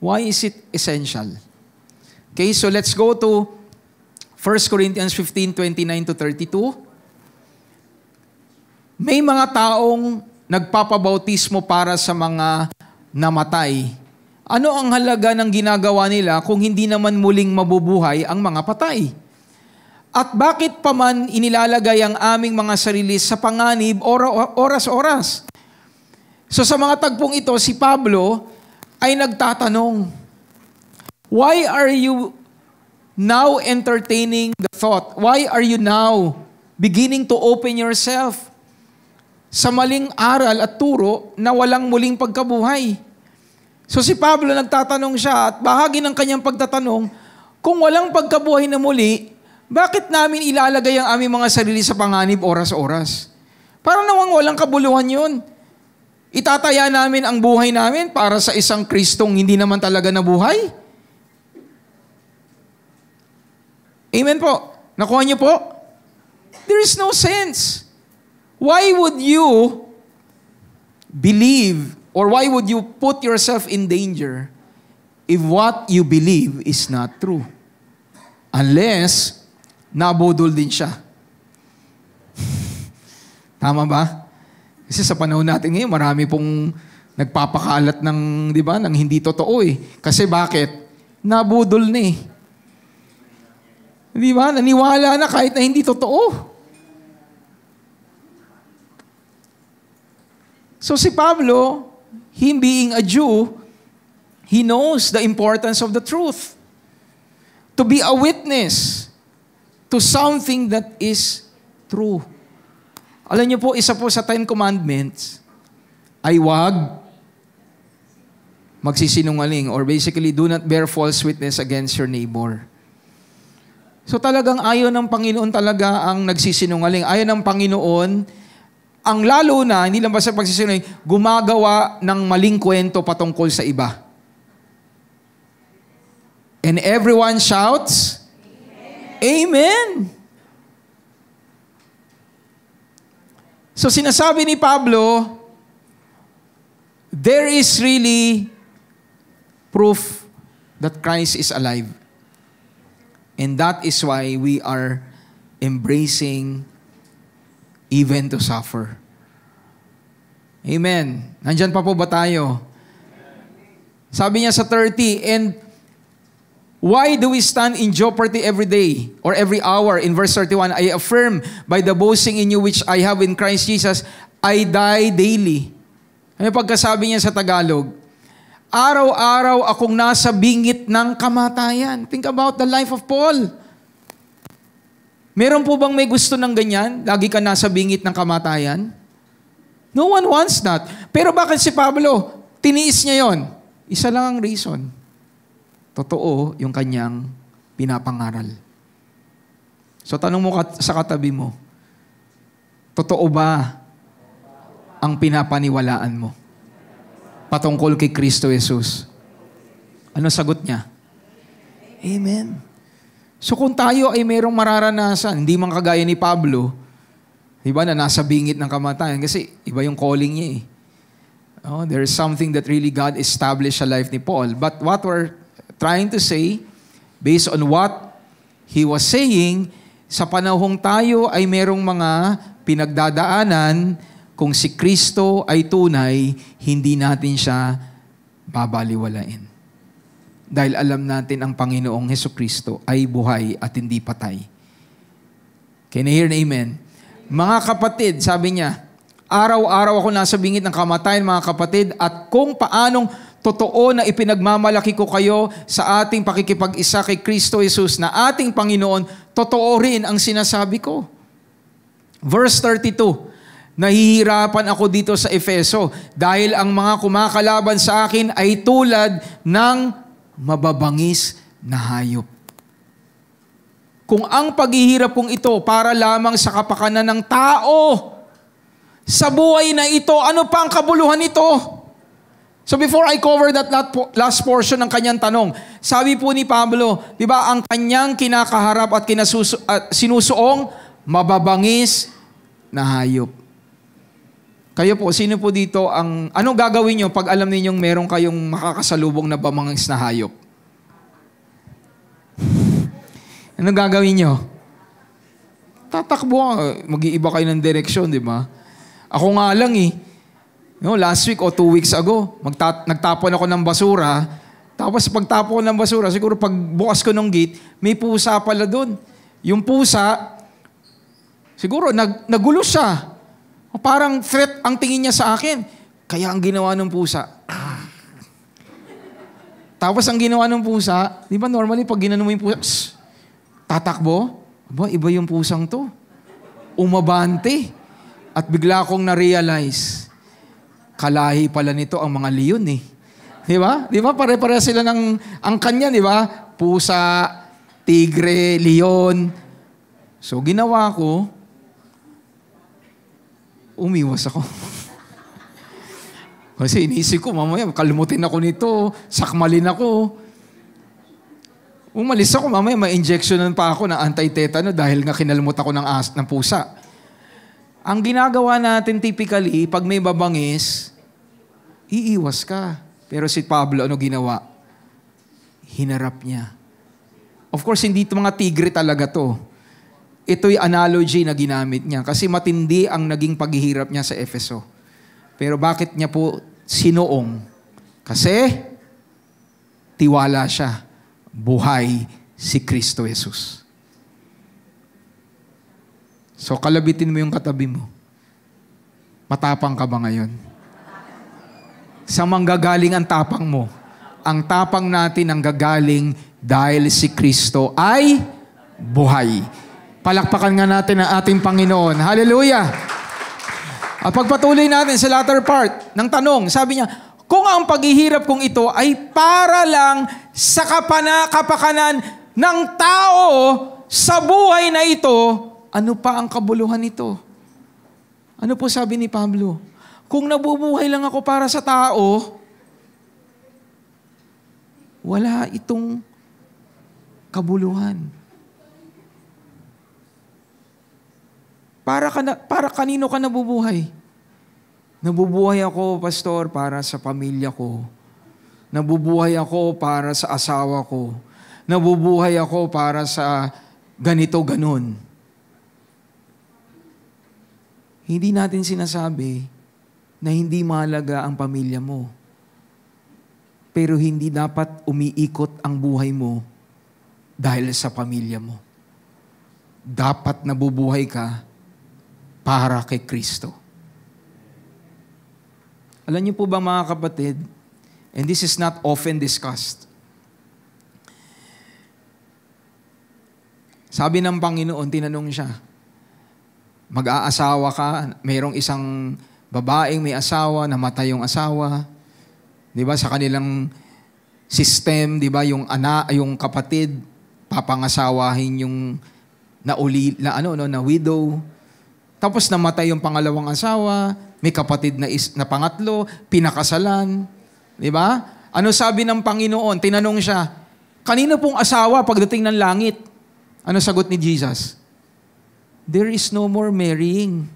Why is it essential? Okay, so let's go to 1 Corinthians 15:29-32. May mga taong nagpapabautismo para sa mga namatay Ano ang halaga ng ginagawa nila kung hindi naman muling mabubuhay ang mga patay? At bakit pa man inilalagay ang aming mga sarili sa panganib oras-oras? So sa mga tagpong ito, si Pablo ay nagtatanong, why are you now entertaining the thought? Why are you now beginning to open yourself sa maling aral at turo na walang muling pagkabuhay? So si Pablo nagtatanong siya at bahagi ng kanyang pagtatanong, kung walang pagkabuhay na muli, bakit namin ilalagay ang aming mga sarili sa panganib oras-oras? Parang nawang walang kabuluhan yun. Itataya namin ang buhay namin para sa isang Kristong hindi naman talaga nabuhay? Amen po. Nakuha niyo po? There is no sense. Why would you believe or why would you put yourself in danger if what you believe is not true? Unless nabudol din siya. Tama ba? Kasi sa panahon natin ngayon, marami pong nagpapakalat ng, di ba, ng hindi totoo eh. Kasi bakit? Nabudol na eh. Di ba? Naniwala na kahit na hindi totoo. So si Pablo, him being a Jew, he knows the importance of the truth. To be a witness to something that is true. Alam niyo po, isa po sa 10 Commandments ay wag magsisinungaling or basically do not bear false witness against your neighbor. So talagang ayaw ng Panginoon talaga ang nagsisinungaling. Ayaw ng Panginoon ang lalo na, hindi lang basta pagsisinungaling, gumagawa ng maling kwento patungkol sa iba. And everyone shouts, Amen! So sinasabi ni Pablo, there is really proof that Christ is alive. And that is why we are embracing even to suffer. Amen. Nandyan pa po ba tayo? Sabi niya sa 30, and why do we stand in jeopardy every day or every hour? In verse 31, I affirm by the boasting in you which I have in Christ Jesus, I die daily. Ano pagkasabi niya sa Tagalog? Araw-araw akong nasa bingit ng kamatayan. Think about the life of Paul. Meron po bang may gusto ng ganyan? Lagi ka nasa bingit ng kamatayan? No one wants that. Pero bakit si Pablo, tiniis niya yon? Isa lang ang reason. Totoo yung kanyang pinapangaral. So tanong mo sa katabi mo, totoo ba ang pinapaniwalaan mo patungkol kay Kristo Jesus? Ano sagot niya? Amen. So kung tayo ay mayroong mararanasan, hindi man kagaya ni Pablo, di ba, na nasa bingit ng kamatayan, kasi iba yung calling niya eh. Oh, there is something that really God established sa life ni Paul. But what we're trying to say, based on what he was saying, sa panahong tayo ay merong mga pinagdadaanan, kung si Kristo ay tunay, hindi natin siya babaliwalain. Dahil alam natin ang Panginoong Hesukristo ay buhay at hindi patay. Can you hear an amen? Mga kapatid, sabi niya, araw-araw ako nasa bingit ng kamatayan, mga kapatid, at kung paanong totoo na ipinagmamalaki ko kayo sa ating pakikipag-isa kay Kristo Jesus na ating Panginoon, totoo rin ang sinasabi ko. Verse 32, nahihirapan ako dito sa Efeso dahil ang mga kumakalaban sa akin ay tulad ng mababangis na hayop. Kung ang paghihirap kong ito para lamang sa kapakanan ng tao, sa buhay na ito, ano pa ang kabuluhan nito? So before I cover that last portion ng kanyang tanong, sabi po ni Pablo, di ba, ang kanyang kinakaharap at sinusuong mababangis na hayop. Kayo po, sino po dito anong gagawin nyo pag alam ninyong meron kayong makakasalubong na bamangis na hayop? Anong gagawin nyo? Tatakbo, mag-iiba kayo ng direksyon, di ba? Ako nga lang Last week o 2 weeks ago, nagtapon ako ng basura. Tapos pagtapon ko ng basura, siguro pagbukas ko ng gate, may pusa pala doon. Yung pusa, siguro nagulo siya. Parang threat ang tingin niya sa akin. Kaya ang ginawa ng pusa, tapos ang ginawa ng pusa, di ba normally pag ginano mo yung pusa, tatakbo? Iba yung pusang to. Umabante. At bigla akong na-realize, kalahi pala nito ang mga leon eh. Di ba? Di ba? Pare-pare sila ng angkan niya, di ba? Pusa, tigre, leon. So ginawa ko, umiwas ako. Kasi inisip ko, mamaya kalmutin ako nito, sakmalin ako. Umalis ako, mamaya may injectionan pa ako ng anti-tetano dahil nga kinalmot ako ng pusa. Ang ginagawa natin typically, pag may babangis, iiwas ka. Pero si Pablo, ano ginawa? Hinarap niya. Of course, hindi ito mga tigre talaga to. Ito'y analogy na ginamit niya kasi matindi ang naging paghihirap niya sa Efeso. Pero bakit niya po sinuong? Kasi tiwala siya. Buhay si Kristo Jesus. So kalabitin mo yung katabi mo. Matapang ka ba ngayon? Sa manggagaling ang tapang mo? Ang tapang natin ang gagaling dahil si Kristo ay buhay. Palakpakan nga natin ang ating Panginoon. Hallelujah! At pagpatuloy natin sa latter part ng tanong, sabi niya, kung ang paghihirap kong ito ay para lang sa kapakanan ng tao sa buhay na ito, ano pa ang kabuluhan nito? Ano po sabi ni Pablo? Kung nabubuhay lang ako para sa tao, wala itong kabuluhan. Para kanino ka nabubuhay? Nabubuhay ako, pastor, para sa pamilya ko. Nabubuhay ako para sa asawa ko. Nabubuhay ako para sa ganito, ganon. Hindi natin sinasabi na hindi mahalaga ang pamilya mo. Pero hindi dapat umiikot ang buhay mo dahil sa pamilya mo. Dapat nabubuhay ka para kay Kristo. Alam niyo po ba mga kapatid, and this is not often discussed, sabi ng Panginoon, tinanong siya, mag-aasawa ka, mayroong isang babaeng may asawa, namatay yung asawa, di ba, sa kanilang system, di ba, yung kapatid, papangasawahin yung na widow. Tapos namatay yung pangalawang asawa, may kapatid na pangatlo, pinakasalan. Di ba? Ano sabi ng Panginoon? Tinanong siya, kanino pong asawa pagdating ng langit? Ano sagot ni Jesus? There is no more marrying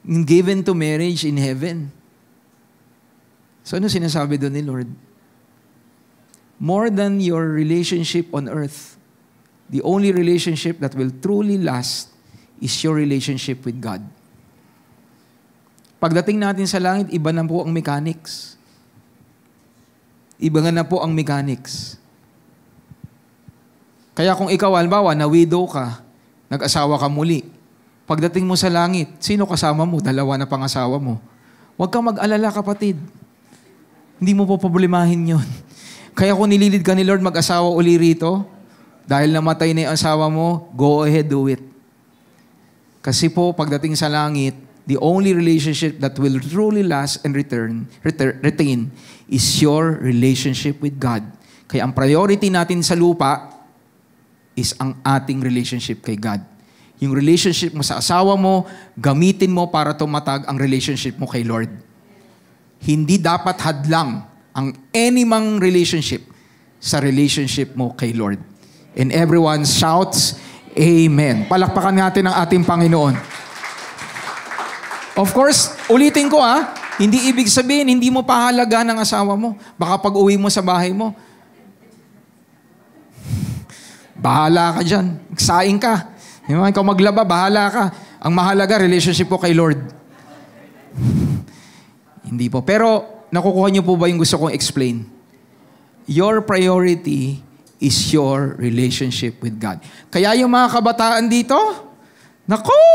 given to marriage in heaven. So ano sinasabi doon ni Lord? More than your relationship on earth, the only relationship that will truly last is your relationship with God. Pagdating natin sa langit, iba na po ang mechanics. Iba na po ang mechanics. Kaya kung ikaw, halimbawa, na-widow ka, nag-asawa ka muli, pagdating mo sa langit, sino kasama mo? Dalawa na pangasawa mo. Huwag kang mag-alala, kapatid. Hindi mo po problemahin yun. Kaya kung nililid ka ni Lord mag-asawa uli rito, dahil namatay na yung asawa mo, go ahead, do it. Kasi po, pagdating sa langit, the only relationship that will truly last and retain is your relationship with God. Kaya ang priority natin sa lupa is ang ating relationship kay God. Yung relationship mo sa asawa mo, gamitin mo para tumatag ang relationship mo kay Lord. Hindi dapat hadlang ang anymang relationship sa relationship mo kay Lord. And everyone shouts, Amen. Palakpakan natin ang ating Panginoon. Of course, ulitin ko hindi ibig sabihin, hindi mo pahalaga ng asawa mo. Baka pag uwi mo sa bahay mo, bahala ka dyan. Magsaing ka. Ikaw maglaba, bahala ka. Ang mahalaga, relationship ko kay Lord. Hindi po. Pero, nakukuha niyo po ba yung gusto kong explain? Your priority is your relationship with God. Kaya yung mga kabataan dito, naku,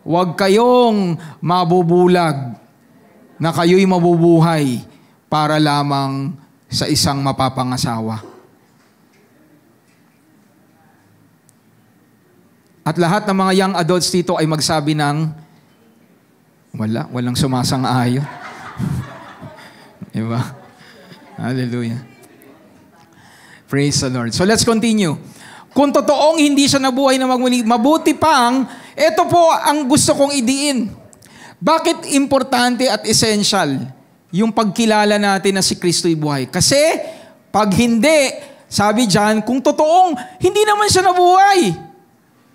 huwag kayong mabubulag na kayo'y mabubuhay para lamang sa isang mapapangasawa. At lahat ng mga young adults dito ay magsabi ng, walang sumasang-ayon. Diba? Hallelujah. Praise the Lord. So let's continue. Kung totoong hindi siya nabuhay na magmuli, mabuti pang, ito po ang gusto kong idiin. Bakit importante at essential yung pagkilala natin na si Kristo'y buhay? Kasi, pag hindi, sabi diyan, kung totoong hindi naman siya nabuhay,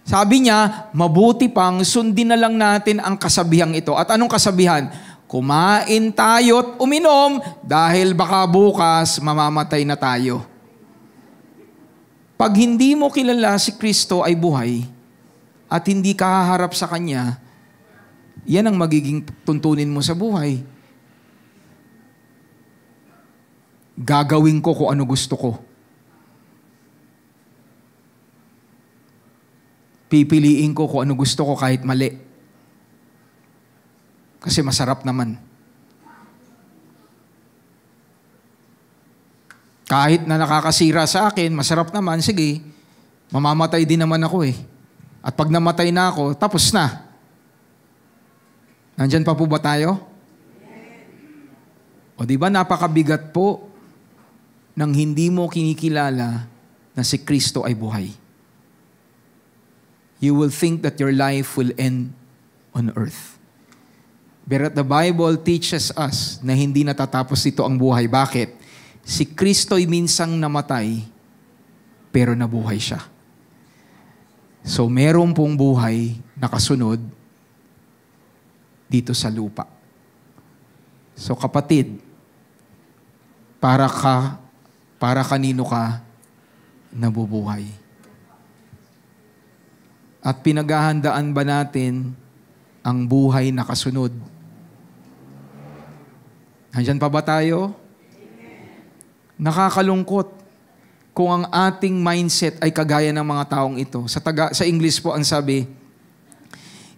sabi niya, mabuti pang sundin na lang natin ang kasabihang ito. At anong kasabihan? Kumain tayo't uminom dahil baka bukas mamamatay na tayo. Pag hindi mo kilala si Kristo ay buhay at hindi ka haharap sa Kanya, yan ang magiging tuntunin mo sa buhay. Gagawin ko kung ano gusto ko. Pipiliin ko kung ano gusto ko kahit mali. Kasi masarap naman. Kahit na nakakasira sa akin, masarap naman, sige, mamamatay din naman ako eh. At pag namatay na ako, tapos na. Nandyan pa po ba tayo? O di ba napakabigat po nang hindi mo kinikilala na si Kristo ay buhay. You will think that your life will end on earth. But the Bible teaches us na hindi natatapos dito ang buhay. Bakit? Si Kristo'y minsang namatay, pero nabuhay siya. So, meron pong buhay na kasunod dito sa lupa. So, kapatid, para kanino ka nabubuhay? At pinaghahandaan ba natin ang buhay na kasunod? Nandiyan pa ba tayo? Nakakalungkot kung ang ating mindset ay kagaya ng mga taong ito. Sa English po ang sabi,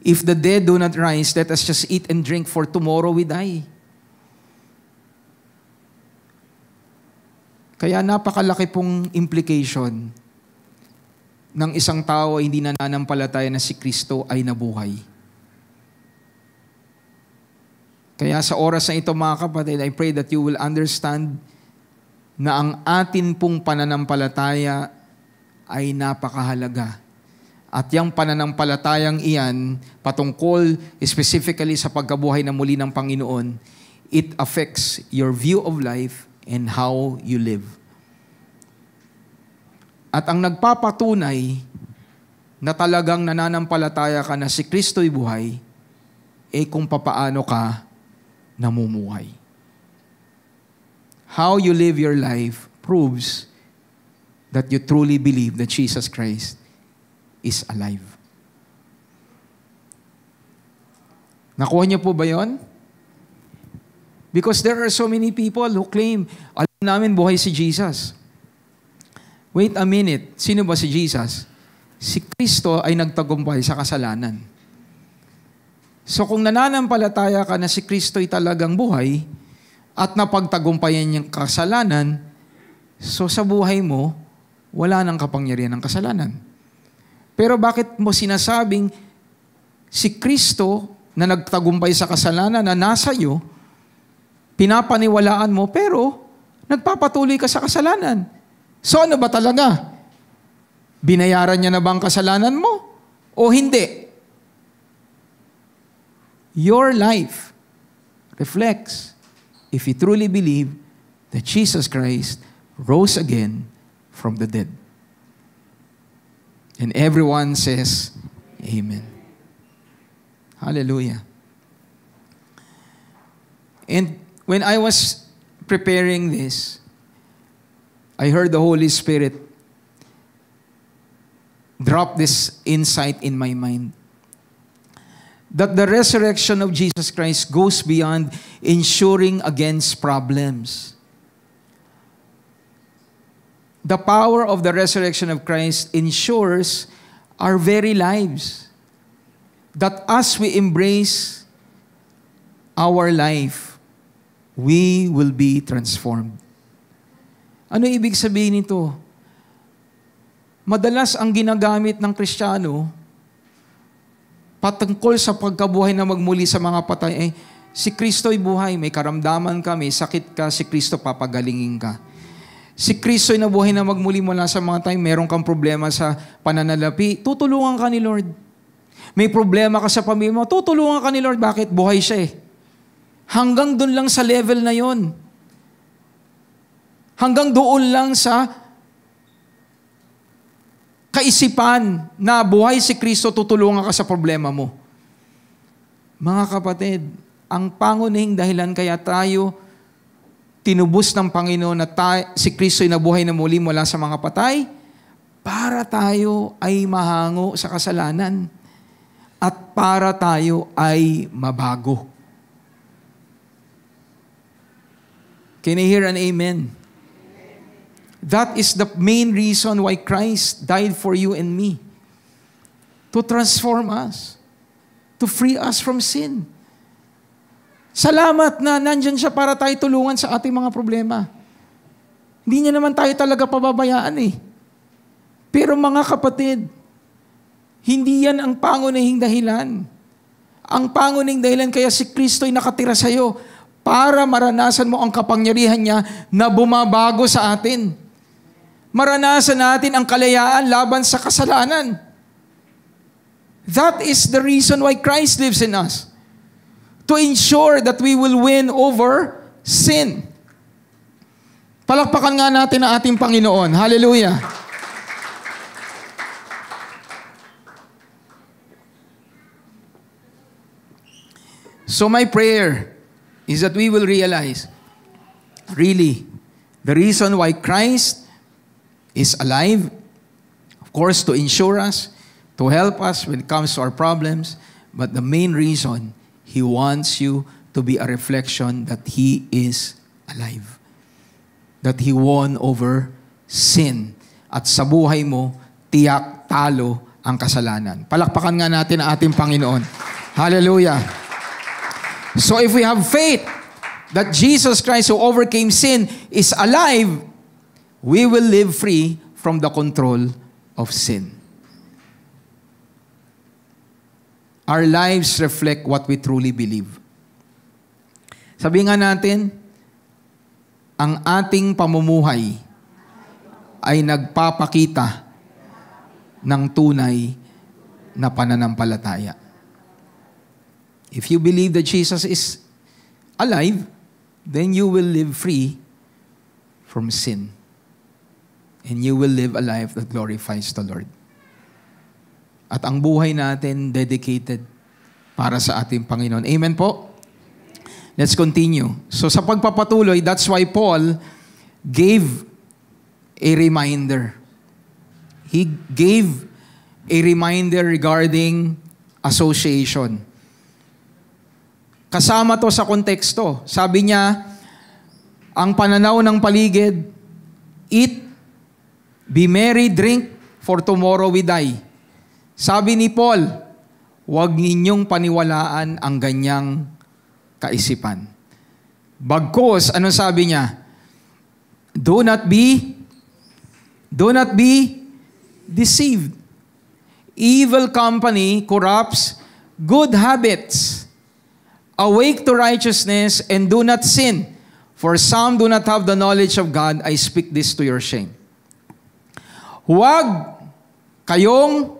if the dead do not rise, let us just eat and drink, for tomorrow we die. Kaya napakalaki pong implication ng isang tao ay hindi nananampalataya na si Kristo ay nabuhay. Kaya sa oras na ito, mga kapatid, I pray that you will understand na ang atin pong pananampalataya ay napakahalaga. At yung pananampalatayang iyan, patungkol specifically sa pagkabuhay na muli ng Panginoon, it affects your view of life and how you live. At ang nagpapatunay na talagang nananampalataya ka na si Kristo'y buhay, kung papaano ka namumuhay. How you live your life proves that you truly believe that Jesus Christ is alive. Nakuha niyo po ba yon? Because there are so many people who claim, alam namin buhay si Jesus. Wait a minute, sino ba si Jesus? Si Kristo ay nagtagumpay sa kasalanan. So kung nananampalataya ka na si Kristo ay talagang buhay, at napagtagumpayan niyang kasalanan, so sa buhay mo, wala nang kapangyarihan ng kasalanan. Pero bakit mo sinasabing si Kristo na nagtagumpay sa kasalanan na nasa iyo, pinapaniwalaan mo, pero nagpapatuloy ka sa kasalanan? So ano ba talaga? Binayaran niya na ba ang kasalanan mo? O hindi? Your life reflects if you truly believe that Jesus Christ rose again from the dead. And everyone says, Amen. Hallelujah. And when I was preparing this, I heard the Holy Spirit drop this insight in my mind. that the resurrection of Jesus Christ goes beyond ensuring against problems. The power of the resurrection of Christ ensures our very lives. That as we embrace our life, we will be transformed. Ano ibig sabihin nito? Madalas ang ginagamit ng Kristiyano patungkol sa pagkabuhay na magmuli sa mga patay, si Kristo'y buhay, may karamdaman ka, may sakit ka, si Kristo papagalingin ka. Si Kristo'y nabuhay na magmuli mula sa mga tayo, meron kang problema sa pananalapi, tutulungan ka ni Lord. May problema ka sa pamilya mo, tutulungan ka ni Lord. Bakit? Buhay siya eh. Hanggang doon lang sa level na yon. Hanggang doon lang sa kaisipan na buhay si Kristo, tutulungan ka sa problema mo. Mga kapatid, ang pangunahing dahilan kaya tayo tinubos ng Panginoon na si Kristo ay nabuhay na muli mula sa mga patay para tayo ay mahango sa kasalanan at para tayo ay mabago. Can I hear an amen? That is the main reason why Christ died for you and me. To transform us. To free us from sin. Salamat na nandyan siya para tayo tulungan sa ating mga problema. Hindi niya naman tayo talaga pababayaan eh. Pero mga kapatid, hindi yan ang pangunahing dahilan. Ang pangunahing dahilan kaya si Kristo ay nakatira sa iyo para maranasan mo ang kapangyarihan niya na bumabago sa atin. Maranasan natin ang kalayaan laban sa kasalanan. That is the reason why Christ lives in us. To ensure that we will win over sin. Palakpakan nga natin ang ating Panginoon. Hallelujah. So my prayer is that we will realize, really, the reason why Christ is alive, of course, to ensure us, to help us when it comes to our problems, but the main reason, He wants you to be a reflection that He is alive. That He won over sin. At sa buhay mo, tiyak talo ang kasalanan. Palakpakan nga natin ang ating Panginoon. Hallelujah. So if we have faith that Jesus Christ who overcame sin is alive, we will live free from the control of sin. Our lives reflect what we truly believe. Sabi nga natin, ang ating pamumuhay ay nagpapakita ng tunay na pananampalataya. If you believe that Jesus is alive, then you will live free from sin. And you will live a life that glorifies the Lord. At ang buhay natin dedicated para sa ating Panginoon. Amen po? Let's continue. So sa pagpapatuloy, that's why Paul gave a reminder. He gave a reminder regarding association. Kasama to sa konteksto. Sabi niya, ang pananaw ng paligid, eat, be merry, drink, for tomorrow we die. Sabi ni Paul, huwag ninyong paniwalaan ang ganyang kaisipan. Bagkus, ano sabi niya? Do not be deceived. Evil company corrupts good habits. Awake to righteousness and do not sin, for some do not have the knowledge of God. I speak this to your shame. Huwag kayong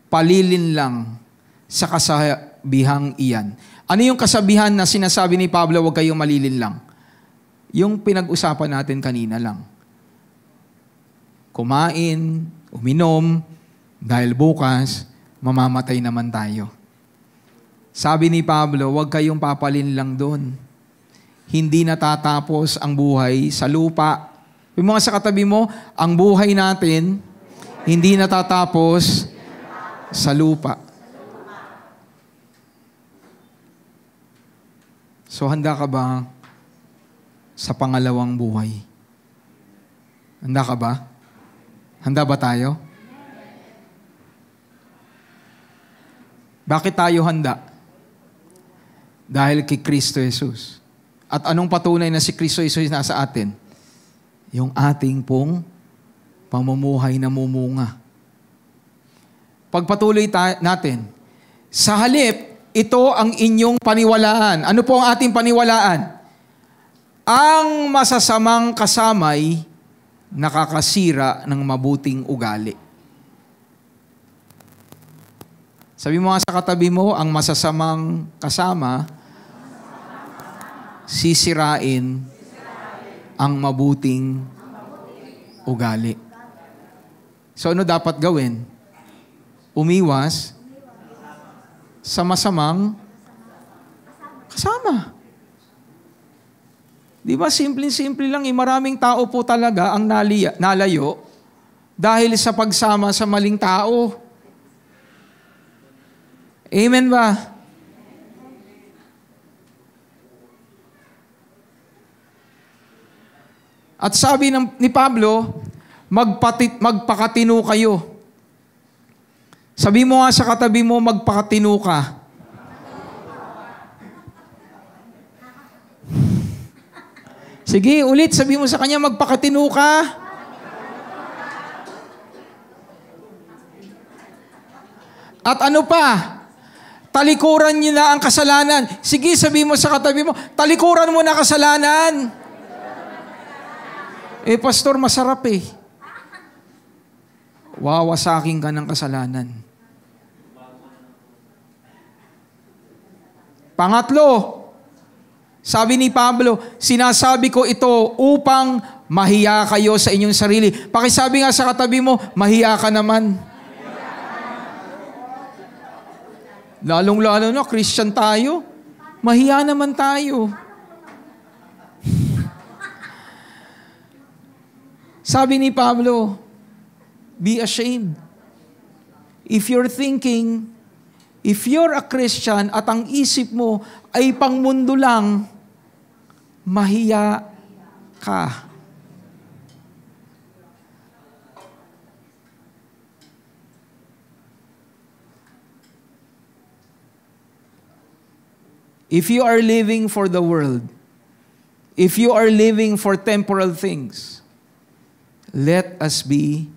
palilin lang sa kasabihang iyan. Ano yung kasabihan na sinasabi ni Pablo, huwag kayong malilin lang? Yung pinag-usapan natin kanina lang. Kumain, uminom, dahil bukas, mamamatay naman tayo. Sabi ni Pablo, huwag kayong papalin lang doon. Hindi natatapos ang buhay sa lupa. Yung mga sa katabi mo, ang buhay natin, hindi natatapos sa lupa. So handa ka ba sa pangalawang buhay? Handa ka ba? Handa ba tayo? Bakit tayo handa? Dahil kay Kristo Jesus. At anong patunay na si Kristo Jesus nasa atin? Yung ating pong pamumuhay na mumunga. Pagpatuloy natin, sa halip, ito ang inyong paniwalaan. Ano po ang ating paniwalaan? Ang masasamang kasamay nakakasira ng mabuting ugali. Sabi mo nga sa katabi mo, ang masasamang kasama, sisirain ang mabuting ugali. So ano dapat gawin? Umiwas sa masamang kasama. Di ba, simple-simple lang, maraming tao po talaga ang nalayo dahil sa pagsama sa maling tao. Amen ba? At sabi ni Pablo, magpakatino kayo. Sabi mo nga sa katabi mo, magpakatino ka. Sige, ulit, sabi mo sa kanya, magpakatino ka. At ano pa? Talikuran niyo na ang kasalanan. Sige, sabi mo sa katabi mo, talikuran mo na kasalanan. Pastor, masarap eh. Wawasakin ka ng kasalanan. Pangatlo, sabi ni Pablo, sinasabi ko ito upang mahiya kayo sa inyong sarili. Pakisabi nga sa katabi mo, mahiya ka naman. Lalong-lalo na, Christian tayo. Mahiya naman tayo. Sabi ni Pablo, be ashamed. If you're a Christian at ang isip mo ay pangmundo lang, mahiya ka. If you are living for the world, if you are living for temporal things, let us be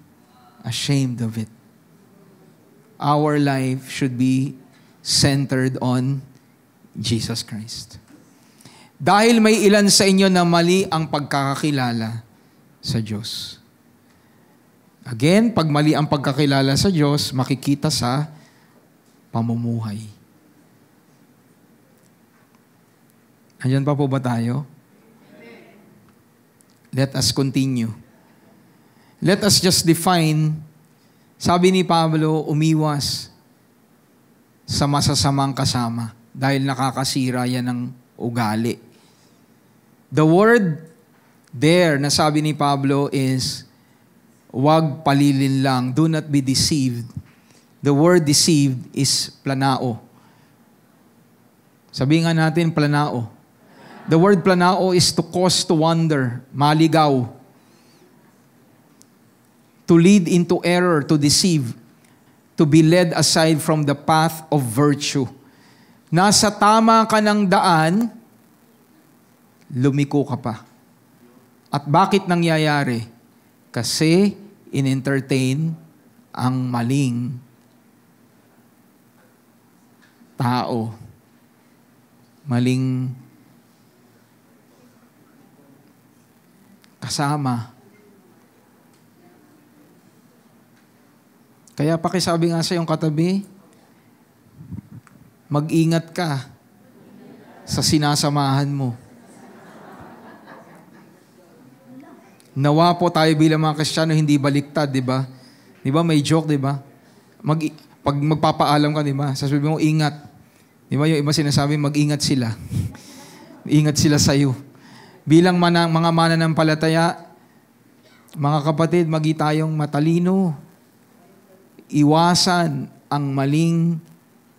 ashamed of it. Our life should be centered on Jesus Christ. Dahil may ilan sa inyo na mali ang pagkakakilala sa Diyos. Again, pag mali ang pagkakilala sa Diyos, makikita sa pamumuhay. Andyan pa po ba tayo? Let us continue. Let us just define, sabi ni Pablo, umiwas sa masasamang kasama dahil nakakasira yan ng ugali. The word there na sabi ni Pablo is, huwag palilin lang, do not be deceived. The word deceived is planao. Sabihin nga natin, planao. The word planao is to cause to wander, maligaw. To lead into error, to deceive, to be led aside from the path of virtue. Nasa tama ka ng daan, lumiko ka pa. At bakit nangyayari? Kasi in-entertain ang maling tao. Maling kasama. Kaya pakisabi nga sa iyong katabi, mag-ingat ka sa sinasamahan mo. Nawa po tayo bilang mga Kristiyano hindi baliktad, di ba? Di ba may joke, di ba? Pag magpapaalam ka, di ba? Sasabihin mo, ingat. Di ba yung iba sinasabi, mag-ingat sila. Ingat sila sa iyo. Bilang mga mananampalataya, mga kapatid, magi tayong matalino. Iwasan ang maling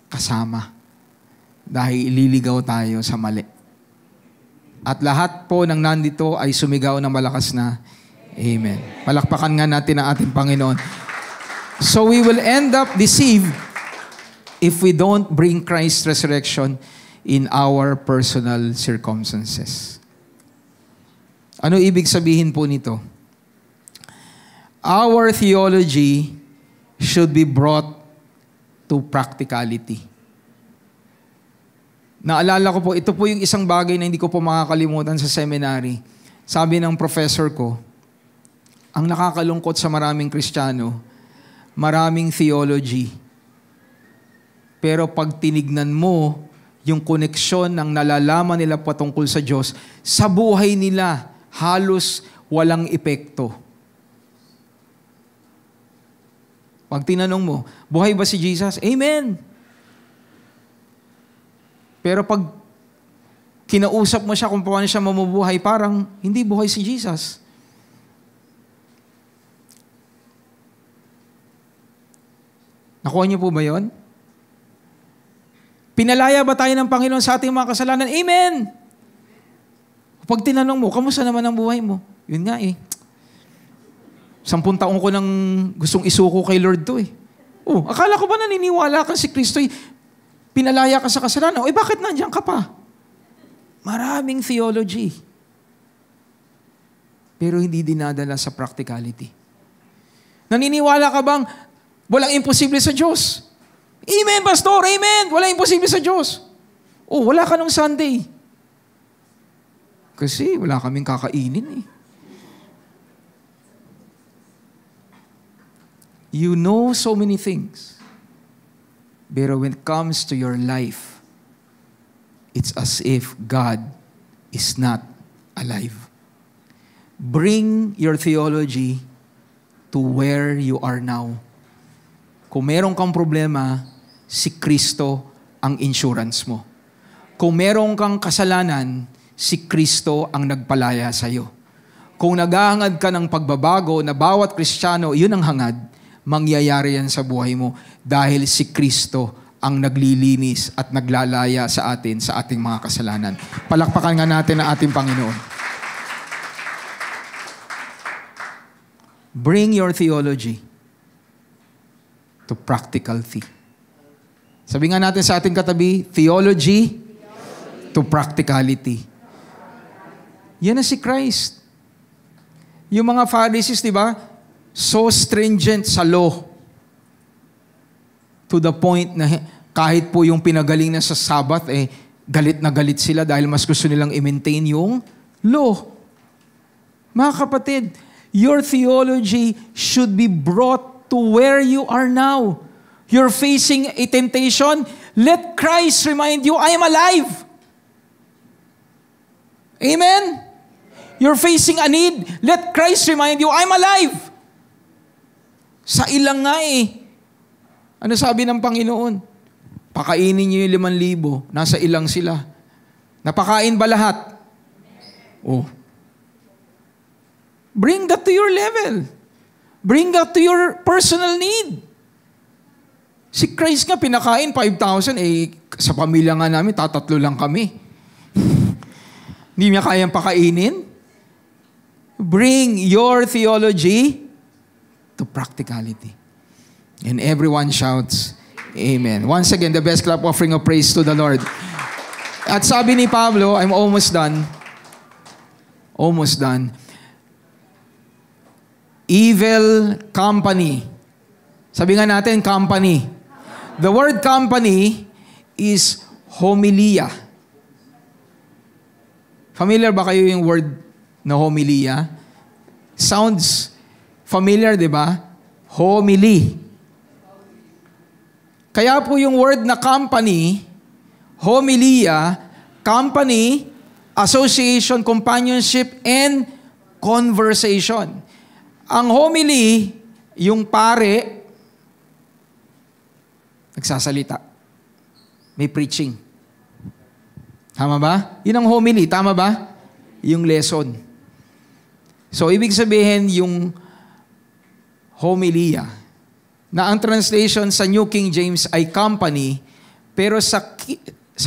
kasama dahil ililigaw tayo sa mali. At lahat po ng nandito ay sumigaw ng malakas na Amen. Palakpakan nga natin ang ating Panginoon. So we will end up deceived if we don't bring Christ's resurrection in our personal circumstances. Ano ibig sabihin po nito? Our theology should be brought to practicality. Naalala ko po, ito po yung isang bagay na hindi ko po makakalimutan sa seminary. Sabi ng professor ko, ang nakakalungkot sa maraming Kristiyano, maraming theology. Pero pag tinignan mo yung koneksyon ng nalalaman nila patungkol sa Diyos, sa buhay nila, halos walang epekto. Pag tinanong mo, buhay ba si Jesus? Amen! Pero pag kinausap mo siya kung paano siya mamubuhay, parang hindi buhay si Jesus. Nakuha niyo po ba yun? Pinalaya ba tayo ng Panginoon sa ating mga kasalanan? Amen! Pag tinanong mo, kamusta naman ang buhay mo? Yun nga 10 taong ko nang gustong isuko kay Lord to akala ko ba naniniwala ka si Kristo pinalaya ka sa kasalanan? Bakit nandiyan ka pa? Maraming theology. Pero hindi dinadala sa practicality. Naniniwala ka bang walang imposible sa Diyos? Amen, Pastor! Amen! Walang imposible sa Diyos. Wala ka nung Sunday. Kasi wala kaming kakainin You know so many things. Pero when it comes to your life, it's as if God is not alive. Bring your theology to where you are now. Kung meron kang problema, si Kristo ang insurance mo. Kung meron kang kasalanan, si Kristo ang nagpalaya sa'yo. Kung naghahangad ka ng pagbabago na bawat Kristiyano, yun ang hangad, mangyayari yan sa buhay mo dahil si Kristo ang naglilinis at naglalaya sa atin sa ating mga kasalanan. Palakpakan nga natin ang ating Panginoon. Bring your theology to practicality. Sabi nga natin sa ating katabi, theology to practicality. Yan na si Christ. Yung mga Pharisees, di ba? So stringent sa law. To the point na kahit po yung pinagaling na sa Sabbath, galit na galit sila dahil mas gusto nilang i-maintain yung law. Mga kapatid, your theology should be brought to where you are now. You're facing a temptation, let Christ remind you, I am alive. Amen? You're facing a need, let Christ remind you, I'm alive. Sa ilang nga Ano sabi ng Panginoon? Pakainin niyo yung 5,000, nasa ilang sila. Napakain ba lahat? Bring that to your level. Bring that to your personal need. Si Christ nga pinakain 5,000, sa pamilya nga namin, 3 lang kami. Hindi niya kayang pakainin. Bring your theology to practicality. And everyone shouts, Amen. Once again, the best clap offering of praise to the Lord. At sabi ni Pablo, I'm almost done. Almost done. Evil company. Sabi nga natin, company. The word company is homilia. Familiar ba kayo yung word na homilia? Sounds familiar, di ba? Homily. Kaya po yung word na company, homilia, company, association, companionship, and conversation. Ang homily, yung pare, nagsasalita. May preaching. Tama ba? Yun ang homily. Tama ba? Yung lesson. So, ibig sabihin, yung homilia, na ang translation sa New King James ay company, pero sa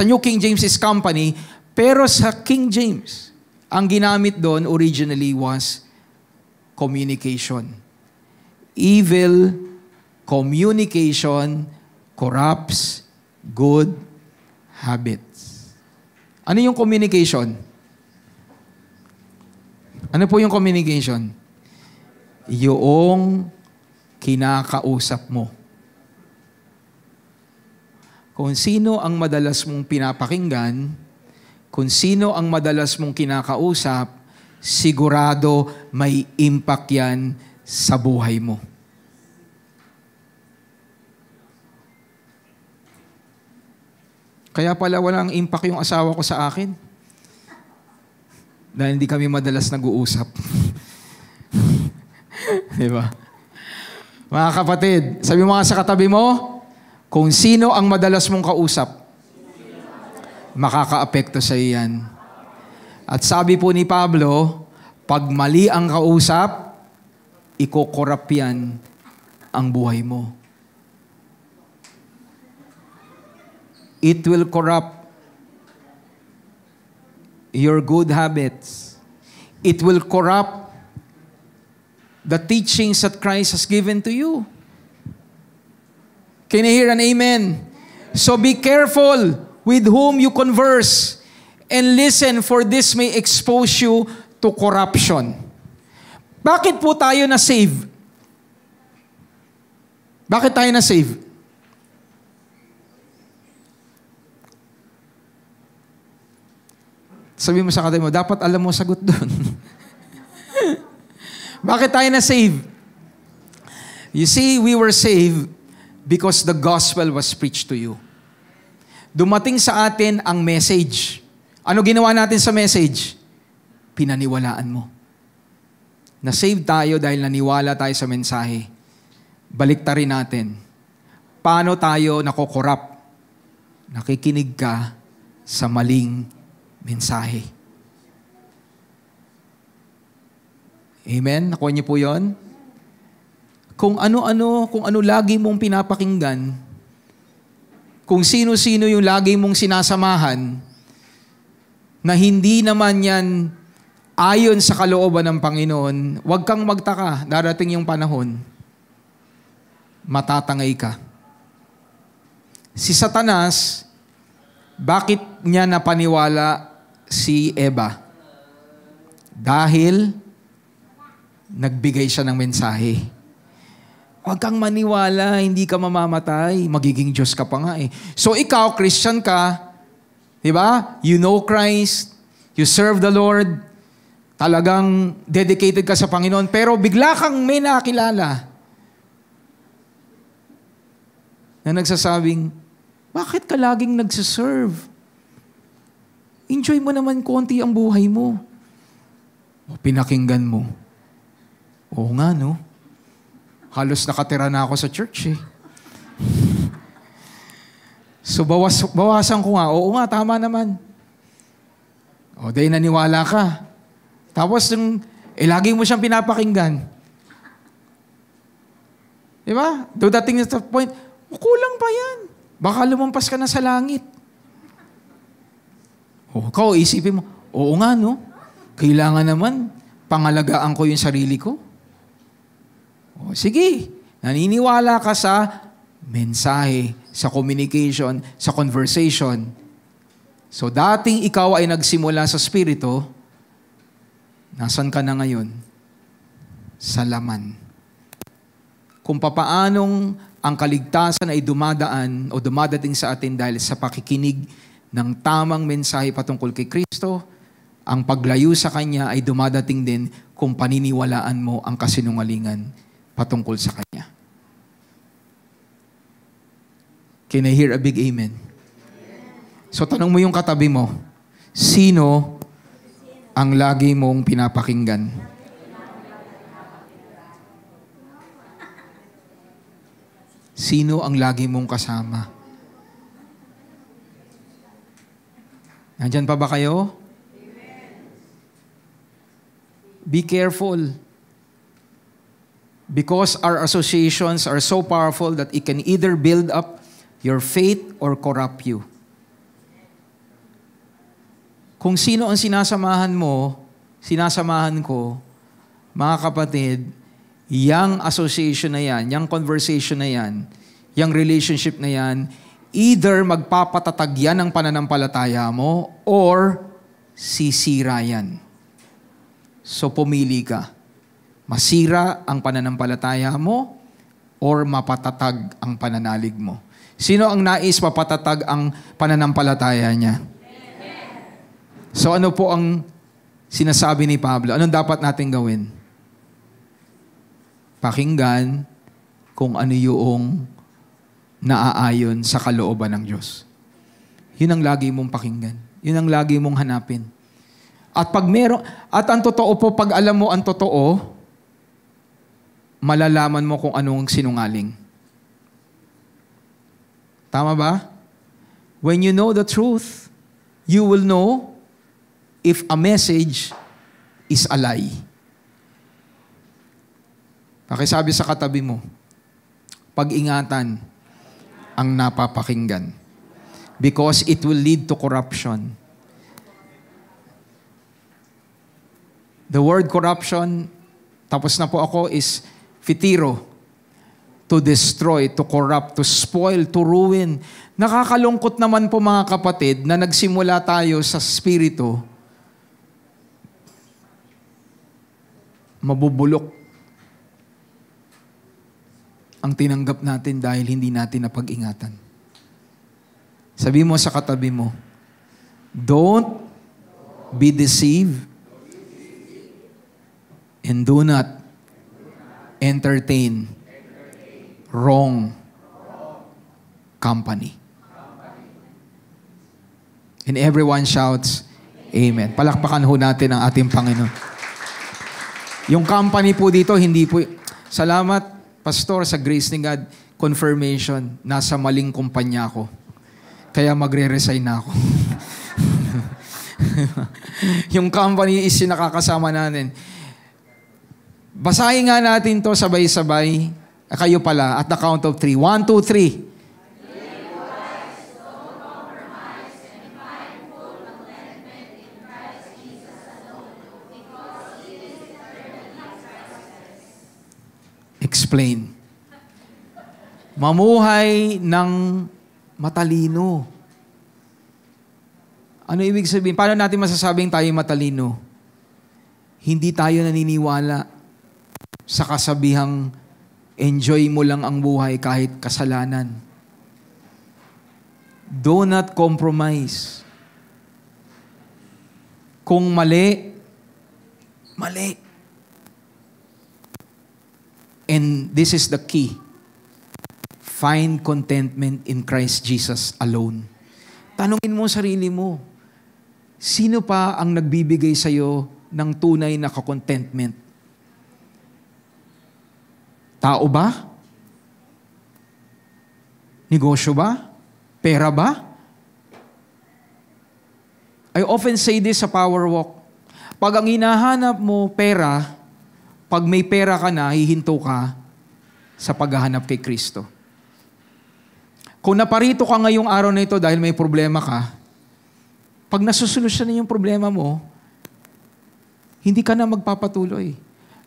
New King James is company, Pero sa King James, ang ginamit doon originally was communication. Evil communication corrupts good habits. Ano yung communication? Ano po yung communication? Yung kinakausap mo. Kung sino ang madalas mong pinapakinggan, kung sino ang madalas mong kinakausap, sigurado may impact yan sa buhay mo. Kaya pala walang impact yung asawa ko sa akin. Dahil hindi kami madalas nag-uusap. Diba? Mga kapatid, sabi mo nga sa katabi mo, kung sino ang madalas mong kausap, makaka-apekto sa iyan. At sabi po ni Pablo, pag mali ang kausap, ikokorap yan ang buhay mo. It will corrupt your good habits. It will corrupt the teachings that Christ has given to you. Can you hear an amen? So be careful with whom you converse and listen, for this may expose you to corruption. Bakit po tayo na-save? Bakit tayo na-save? Sabi mo sa katabi mo, dapat alam mo sagot doon. Bakit tayo na-save? You see, we were saved because the gospel was preached to you. Dumating sa atin ang message. Ano ginawa natin sa message? Pinaniwalaan mo. Na-save tayo dahil naniwala tayo sa mensahe. Baliktarin natin. Paano tayo nakokorap? Nakikinig ka sa maling mensahe. Amen? Nakuha niyo po yun? Kung ano lagi mong pinapakinggan, kung sino-sino yung lagi mong sinasamahan, na hindi naman yan ayon sa kalooban ng Panginoon, huwag kang magtaka, darating yung panahon, matatangay ka. Si Satanas, bakit niya napaniwala si Eva? Dahil nagbigay siya ng mensahe. Huwag kang maniwala, hindi ka mamamatay, magiging Diyos ka pa nga eh. So ikaw, Christian ka, di ba? You know Christ, you serve the Lord, talagang dedicated ka sa Panginoon, pero bigla kang may nakilala na nagsasabing, bakit ka laging nagsiserve? Enjoy mo naman konti ang buhay mo. O pinakinggan mo. Oo nga, no? Halos nakatira na ako sa church, eh. So, bawasan ko nga. Oo nga, tama naman. O, dahil naniwala ka. Tapos, lagi mo siyang pinapakinggan. Di ba? Dating sa point, kulang pa yan. Baka lumampas ka na sa langit. O, ikaw, isipin mo, oo nga, no? Kailangan naman, pangalagaan ko yung sarili ko. O, sige, naniniwala ka sa mensahe, sa communication, sa conversation. So, dating ikaw ay nagsimula sa spirito, nasan ka na ngayon? Sa laman. Kung papaanong ang kaligtasan ay dumadaan o dumadating sa atin dahil sa pakikinig ng tamang mensahe patungkol kay Kristo, ang paglayo sa Kanya ay dumadating din kung paniniwalaan mo ang kasinungalingan patungkol sa Kanya. Can I hear a big amen? So tanong mo yung katabi mo, sino ang lagi mong pinapakinggan? Sino ang lagi mong kasama? Nandyan pa ba kayo? Be careful. Because our associations are so powerful that it can either build up your faith or corrupt you. Kung sino ang sinasamahan mo, sinasamahan ko, mga kapatid, yang association na yan, yang conversation na yan, yang relationship na yan, either magpapatatag yan ng pananampalataya mo or sisira yan. So pumili ka. Masira ang pananampalataya mo or mapatatag ang pananalig mo. Sino ang nais mapatatag ang pananampalataya niya? So ano po ang sinasabi ni Pablo? Anong dapat natin gawin? Pakinggan kung ano yung naaayon sa kalooban ng Diyos. Yun ang lagi mong pakinggan. Yun ang lagi mong hanapin. At ang totoo po, pag alam mo ang totoo, malalaman mo kung anong sinungaling. Tama ba? When you know the truth, you will know if a message is a lie. Pakisabi sa katabi mo, pag-ingatan ang napapakinggan. Because it will lead to corruption. The word corruption, tapos na po ako, is fitiro. To destroy, to corrupt, to spoil, to ruin. Nakakalungkot naman po mga kapatid na nagsimula tayo sa spirito, mabubulok ang tinanggap natin dahil hindi natin napag-ingatan. Sabi mo sa katabi mo, don't be deceived and do not entertain wrong company. And everyone shouts, Amen. Palakpakan ho natin ang ating Panginoon. Yung company po dito, hindi po... Salamat, Pastor, sa grace ni God, confirmation, nasa maling kumpanya ko. Kaya magre-resign na ako. Yung company is nakakasama natin. Basahin nga natin to sabay-sabay. Kayo pala, at the count of 3. 1, 2, 3. Explain. Mamuhay ng matalino. Ano ibig sabihin? Paano natin masasabing tayo matalino? Hindi tayo naniniwala sa kasabihang enjoy mo lang ang buhay kahit kasalanan. Do not compromise. Kung mali, mali. And this is the key. Find contentment in Christ Jesus alone. Tanungin mo sarili mo, sino pa ang nagbibigay sa'yo ng tunay na kakontentment? Tao ba? Negosyo ba? Pera ba? I often say this sa Power Walk. Pag ang hinahanap mo pera, pag may pera ka na, hihinto ka sa paghahanap kay Kristo. Kung naparito ka ngayong araw na ito dahil may problema ka, pag nasusolusyon na yung problema mo, hindi ka na magpapatuloy.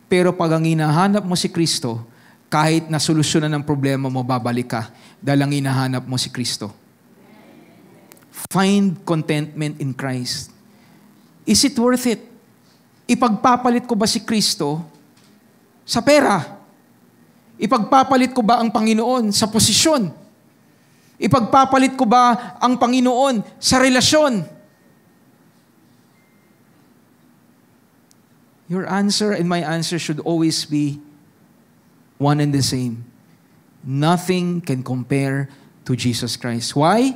Pero pag ang hinahanap mo si Kristo, kahit nasolusyonan ng problema mo, babalik ka dahil ang hinahanap mo si Kristo. Find contentment in Christ. Is it worth it? Ipagpapalit ko ba si Kristo sa pera? Ipagpapalit ko ba ang Panginoon sa posisyon? Ipagpapalit ko ba ang Panginoon sa relasyon? Your answer and my answer should always be one and the same. Nothing can compare to Jesus Christ. Why?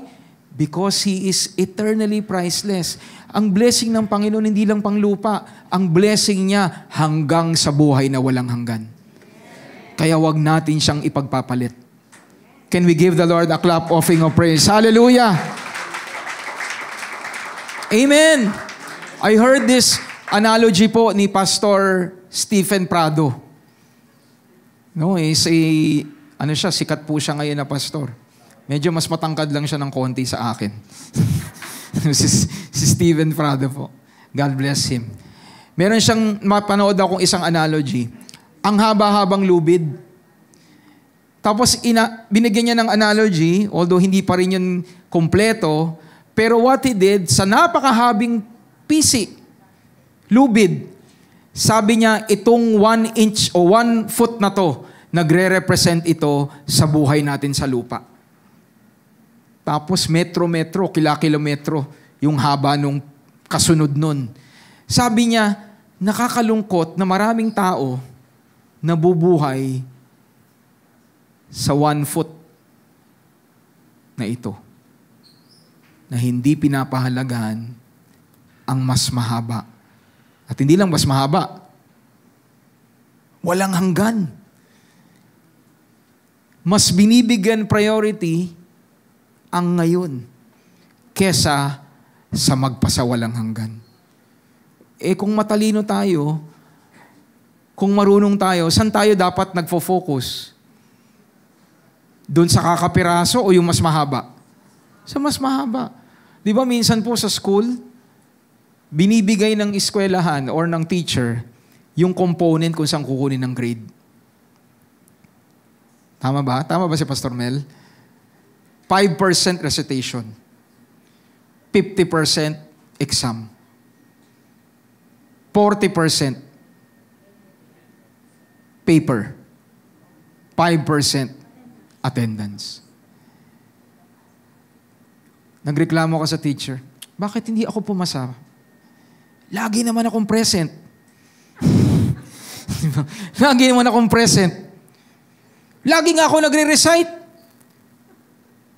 Because He is eternally priceless. Ang blessing ng Panginoon hindi lang pang lupa. Ang blessing niya hanggang sa buhay na walang hanggan. Kaya wag natin siyang ipagpapalit. Can we give the Lord a clap offering of praise? Hallelujah! Amen! I heard this analogy po ni Pastor Stephen Prado. No, sikat po siya ngayon na pastor. Medyo mas matangkad lang siya ng konti sa akin. si Steven Prado po. God bless him. Meron siyang mapanood akong isang analogy. Ang haba-habang lubid. Tapos binigyan niya ng analogy, although hindi pa rin yun kompleto, pero what he did, sa napakahabing pisi, lubid, sabi niya, itong 1 inch o 1 foot na to, nagre-represent ito sa buhay natin sa lupa. Tapos metro-metro, kilometro, yung haba nung kasunod nun. Sabi niya, nakakalungkot na maraming tao nabubuhay sa 1 foot na ito, na hindi pinapahalagahan ang mas mahaba. At hindi lang mas mahaba, walang hanggan. Mas binibigyan priority ang ngayon kesa sa magpasawalang hanggan. Kung matalino tayo, kung marunong tayo, saan tayo dapat nagfo-focus? Doon sa kakapiraso o yung mas mahaba? Sa mas mahaba. Di ba minsan po sa school, binibigay ng eskwelahan or ng teacher yung component kung saan kukunin ng grade. Tama ba? Tama ba si Pastor Mel? 5% recitation. 50% exam. 40% paper. 5% attendance. Nagreklamo ka sa teacher, bakit hindi ako pumasa? Lagi naman akong present. Lagi naman akong present. Lagi nga ako nagre-recite.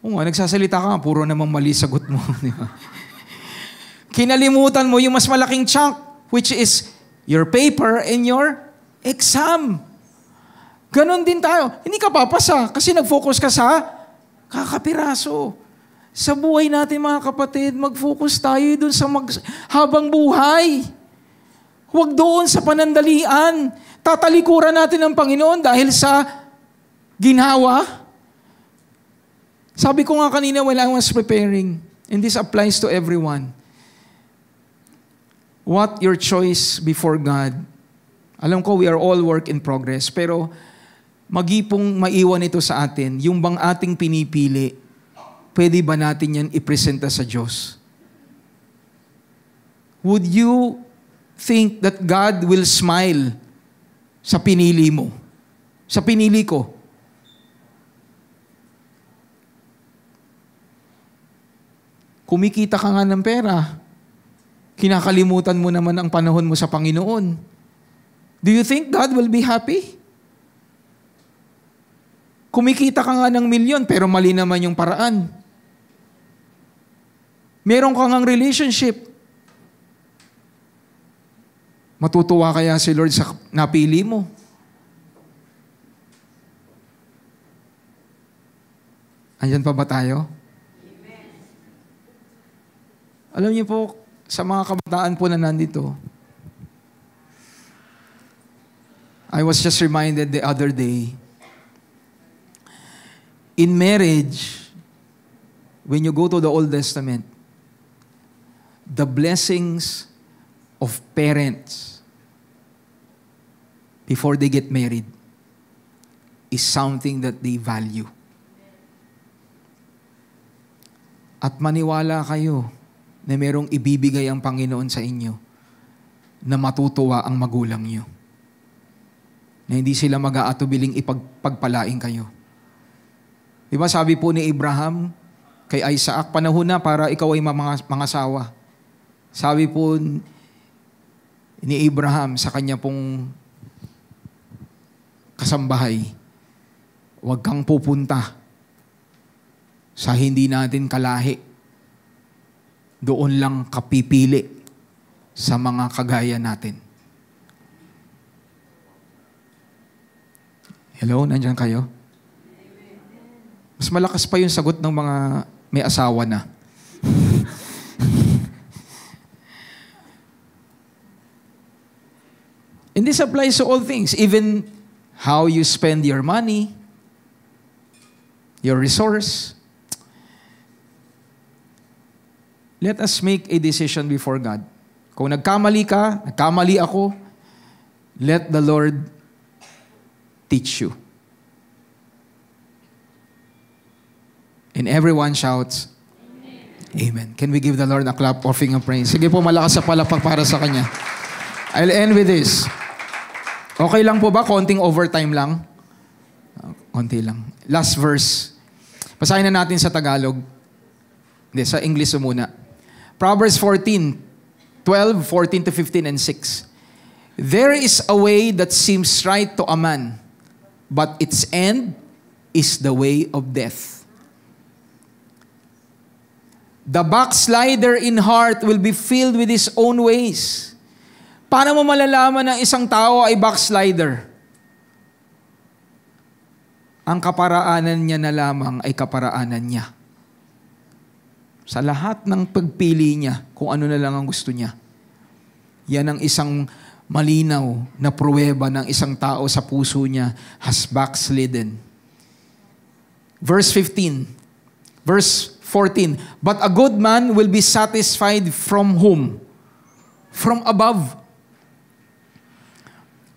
Oo nga, nagsasalita ka, puro namang mali sagot mo. Kinalimutan mo yung mas malaking chunk, which is your paper and your exam. Ganon din tayo. Hindi ka papasa kasi nag-focus ka sa kakapiraso. Sa buhay natin mga kapatid, mag-focus tayo dun sa habang buhay. Huwag doon sa panandalian. Tatalikuran natin ang Panginoon dahil sa ginhawa. Sabi ko nga kanina when I was preparing, and this applies to everyone, what your choice before God. Alam ko we are all work in progress, pero magipong maiwan ito sa atin, yung bang ating pinipili, pwede ba natin yan ipresenta sa Diyos? Would you think that God will smile sa pinili mo? Sa pinili ko? Kumikita ka nga ng pera, kinakalimutan mo naman ang panahon mo sa Panginoon. Do you think God will be happy? Kumikita ka nga ng milyon, pero mali naman yung paraan. Meron ka ngang relationship. Matutuwa kaya si Lord sa napili mo? Andyan pa ba tayo? Amen. Alam niyo po, sa mga kabataan po na nandito, I was just reminded the other day, in marriage, when you go to the Old Testament, the blessings of parents before they get married is something that they value. At maniwala kayo na merong ibibigay ang Panginoon sa inyo na matutuwa ang magulang nyo. Na hindi sila mag-aatubiling ipagpagpalain kayo. Diba sabi po ni Abraham kay Isaac, panahon na para ikaw ay mangasawa. Sabi po ni Abraham sa kanya pong kasambahay, huwag kang pupunta sa hindi natin kalahi. Doon lang kapipili sa mga kagaya natin. Hello, nandiyan kayo? Mas malakas pa yung sagot ng mga may asawa na. And this applies to all things, even how you spend your money, your resource. let us make a decision before God. Kung nagkamali ka, nagkamali ako, let the Lord teach you. And everyone shouts, Amen. Can we give the Lord a clap offering of praise? Sige po, malakas sa palakpak para sa Kanya. I'll end with this. Okay lang po ba? Konting overtime lang? Konti lang. Last verse. Basahin na natin sa Tagalog. Hindi, sa English muna. Proverbs 12, 14 to 15 and 6. There is a way that seems right to a man, but its end is the way of death. The backslider in heart will be filled with his own ways. Paano mo malalaman ng isang tao ay backslider? Ang kaparaanan niya na lamang ay kaparaanan niya. Sa lahat ng pagpili niya, kung ano na lang ang gusto niya. Yan ang isang malinaw na pruweba ng isang tao sa puso niya has backslidden. Verse 15. Verse 14. But a good man will be satisfied from whom? From above.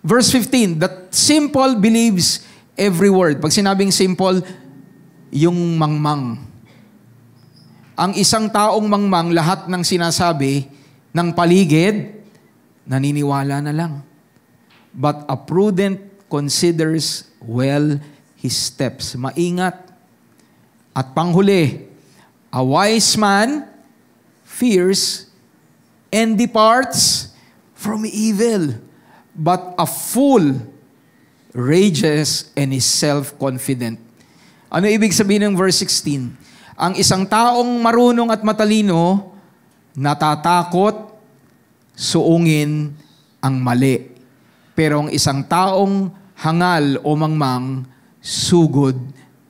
Verse 15. That simple believes every word. Pag sinabing simple, yung mangmang. Ang isang taong mangmang, lahat ng sinasabi ng paligid, naniniwala na lang. But a prudent considers well his steps. Maingat. At panghuli, a wise man fears and departs from evil. But a fool rages and is self-confident. Ano ibig sabihin ng verse 16? Ang isang taong marunong at matalino, natatakot, suungin ang mali. Pero ang isang taong hangal o mangmang, sugod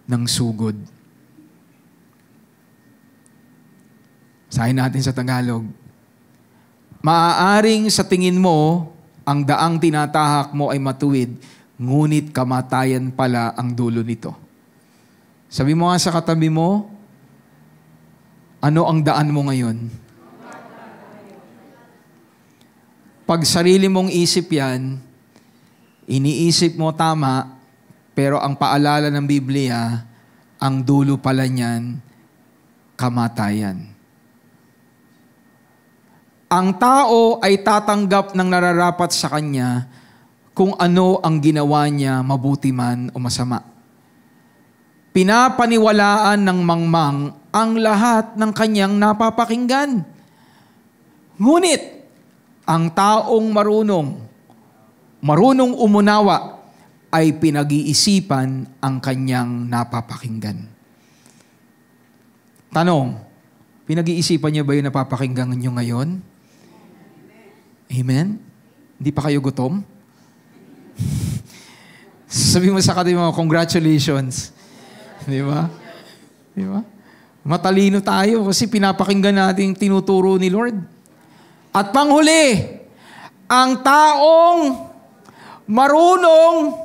ng sugod. Sahin natin sa Tagalog. Maaaring sa tingin mo, ang daang tinatahak mo ay matuwid, ngunit kamatayan pala ang dulo nito. Sabi mo nga sa katabi mo, ano ang daan mo ngayon? Pag sarili mong isip yan, iniisip mo tama, pero ang paalala ng Biblia, ang dulo pala niyan, kamatayan. Ang tao ay tatanggap ng nararapat sa kanya kung ano ang ginawa niya, mabuti man o masama. Pinapaniwalaan ng mangmang ang lahat ng kanyang napapakinggan. Ngunit, ang taong marunong umunawa, ay pinag-iisipan ang kanyang napapakinggan. Tanong, pinag-iisipan niyo ba yung napapakinggan niyo ngayon? Amen? Hindi pa kayo gutom? Sabi mo sa katabi mo, congratulations. Di ba? Di ba? Matalino tayo kasi pinapakinggan natin tinuturo ni Lord. At panghuli, ang taong marunong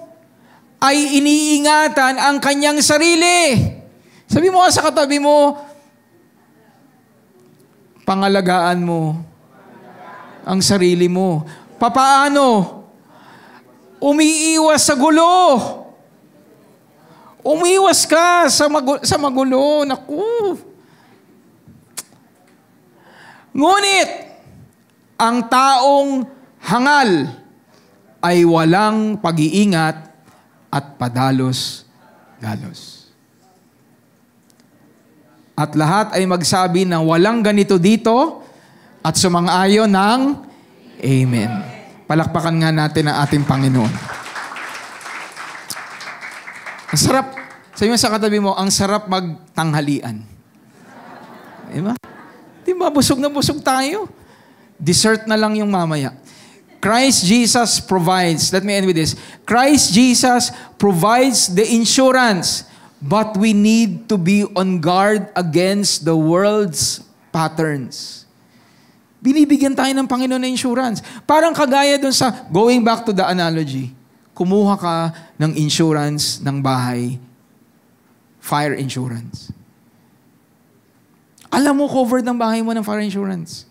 ay iniingatan ang kanyang sarili. Sabi mo sa katabi mo, pangalagaan mo ang sarili mo. Papaano? Umiiwas sa gulo. Umiiwas ka sa magulo. Naku. Ngunit, ang taong hangal ay walang pag-iingat at padalos-dalos. At lahat ay magsabi na walang ganito dito at sumang-ayon ng Amen. Palakpakan nga natin ang ating Panginoon. Ang sarap, sabi mo sa katabi mo, ang sarap magtanghalian. Diba? Diba? Busog na busog tayo. Dessert na lang yung mamaya. Christ Jesus provides, let me end with this. Christ Jesus provides the insurance, but we need to be on guard against the world's patterns. Binibigyan tayo ng Panginoon na insurance. Parang kagaya dun sa, going back to the analogy, kumuha ka ng insurance ng bahay, fire insurance. Alam mo, covered ng bahay mo ng fire insurance.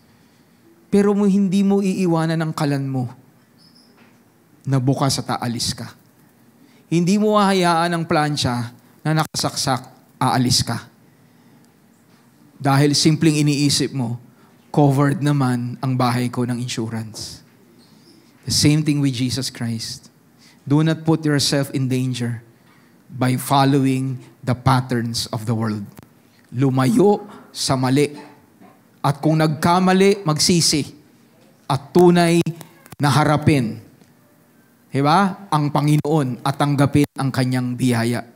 Pero hindi mo iiwanan ang kalan mo na bukas at aalis ka. Hindi mo hahayaan ang plancha na nakasaksak, aalis ka. Dahil simpleng iniisip mo, covered naman ang bahay ko ng insurance. The same thing with Jesus Christ. Do not put yourself in danger by following the patterns of the world. Lumayo sa mali. At kung nagkamali, magsisi. At tunay na harapin, diba? Ang Panginoon at tanggapin ang kanyang biyaya.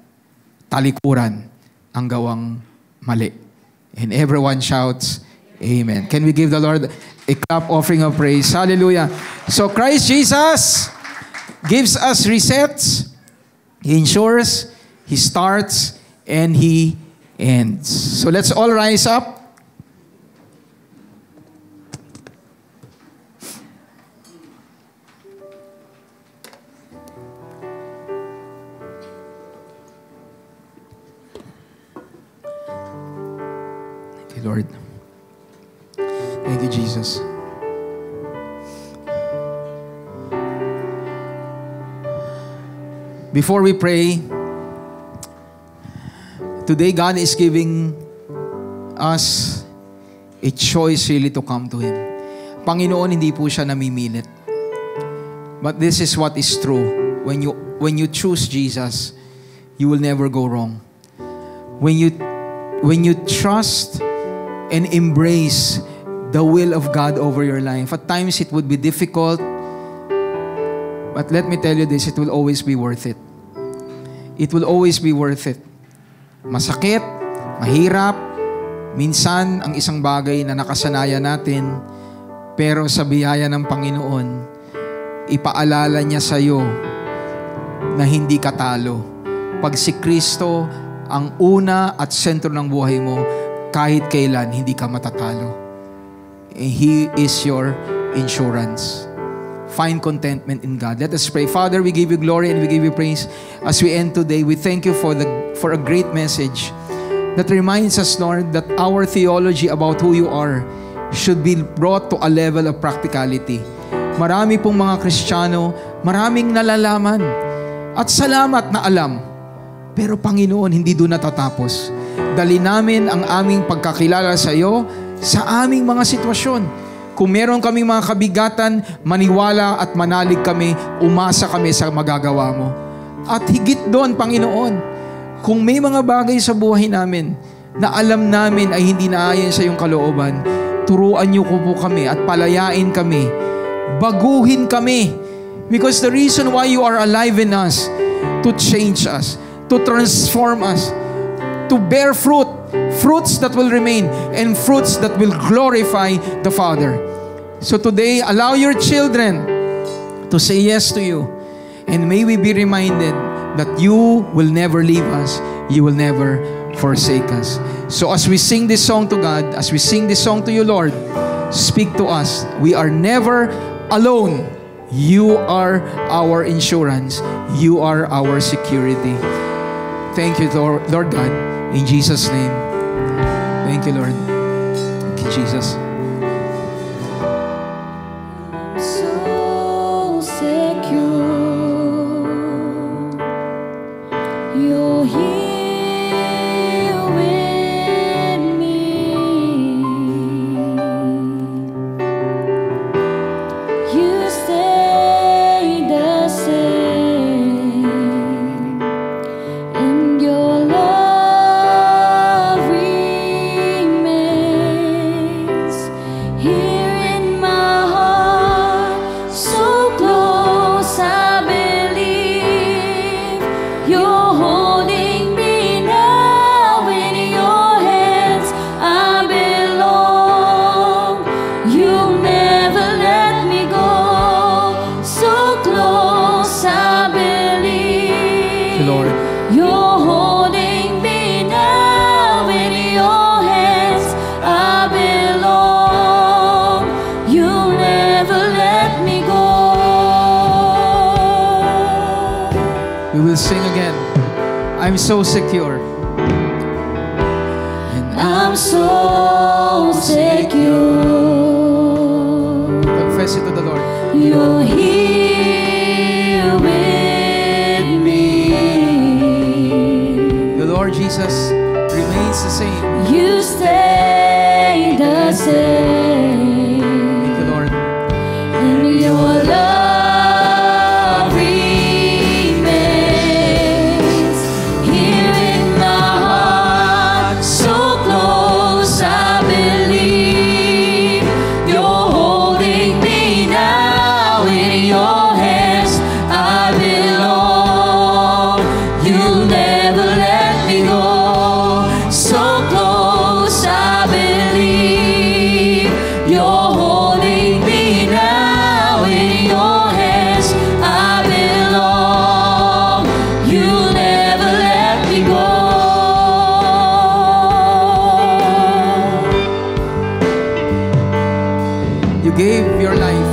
Talikuran ang gawang mali. And everyone shouts, Amen. Can we give the Lord a clap offering of praise? Hallelujah. So Christ Jesus gives us resets. He ensures, He starts, and He ends. So let's all rise up. Lord. Thank you, Jesus. Before we pray, today God is giving us a choice really to come to Him. Panginoon, hindi po siya namimilit. But this is what is true. When you choose Jesus, you will never go wrong. When you trust and embrace the will of God over your life. At times, it would be difficult. But let me tell you this, it will always be worth it. It will always be worth it. Masakit, mahirap, minsan ang isang bagay na nakasanayan natin, pero sa biyaya ng Panginoon, ipaalala niya sa iyo na hindi ka talo. Pag si Kristo ang una at sentro ng buhay mo, kahit kailan, hindi ka matatalo. He is your insurance. Find contentment in God. Let us pray. Father, we give you glory and we give you praise. As we end today, we thank you for a great message that reminds us, Lord, that our theology about who you are should be brought to a level of practicality. Marami pong mga Kristiyano, maraming nalalaman at salamat na alam. Pero Panginoon, hindi doon natatapos. Dali namin ang aming pagkakilala sa iyo sa aming mga sitwasyon. Kung meron kaming mga kabigatan, maniwala at manalig kami, umasa kami sa magagawa mo. At higit doon, Panginoon, kung may mga bagay sa buhay namin na alam namin ay hindi naayon sa iyong kalooban, turuan niyo po kami at palayain kami. Baguhin kami. Because the reason why you are alive in us, to change us, to transform us, to bear fruit, fruits that will remain, and fruits that will glorify the Father. So today, allow your children to say yes to you, and may we be reminded that you will never leave us, you will never forsake us. So as we sing this song to God, as we sing this song to you, Lord, speak to us. We are never alone. You are our insurance. You are our security. Thank you, Lord God. In Jesus' name. Thank you, Lord. Thank you, Jesus. So secure. You're here with me. You stay the same. And your love remains here in my heart, so close I believe you're holding me now in your hands. I belong. You'll never let me go. So close I believe. Lord. You're holding me now in your hands. I belong. You'll never let me go. We will sing again. I'm so secure. And I'm I'm so secure. Confess it to the Lord. You're here with me. The Lord Jesus remains the same. You stay the same. Thank you, Lord. And your love remains here in my heart, so close I believe you're holding me now in your hands. I belong. You'll never let me go. So close I believe you're holding me now in your hands. I belong. You'll never let me go. You gave your life.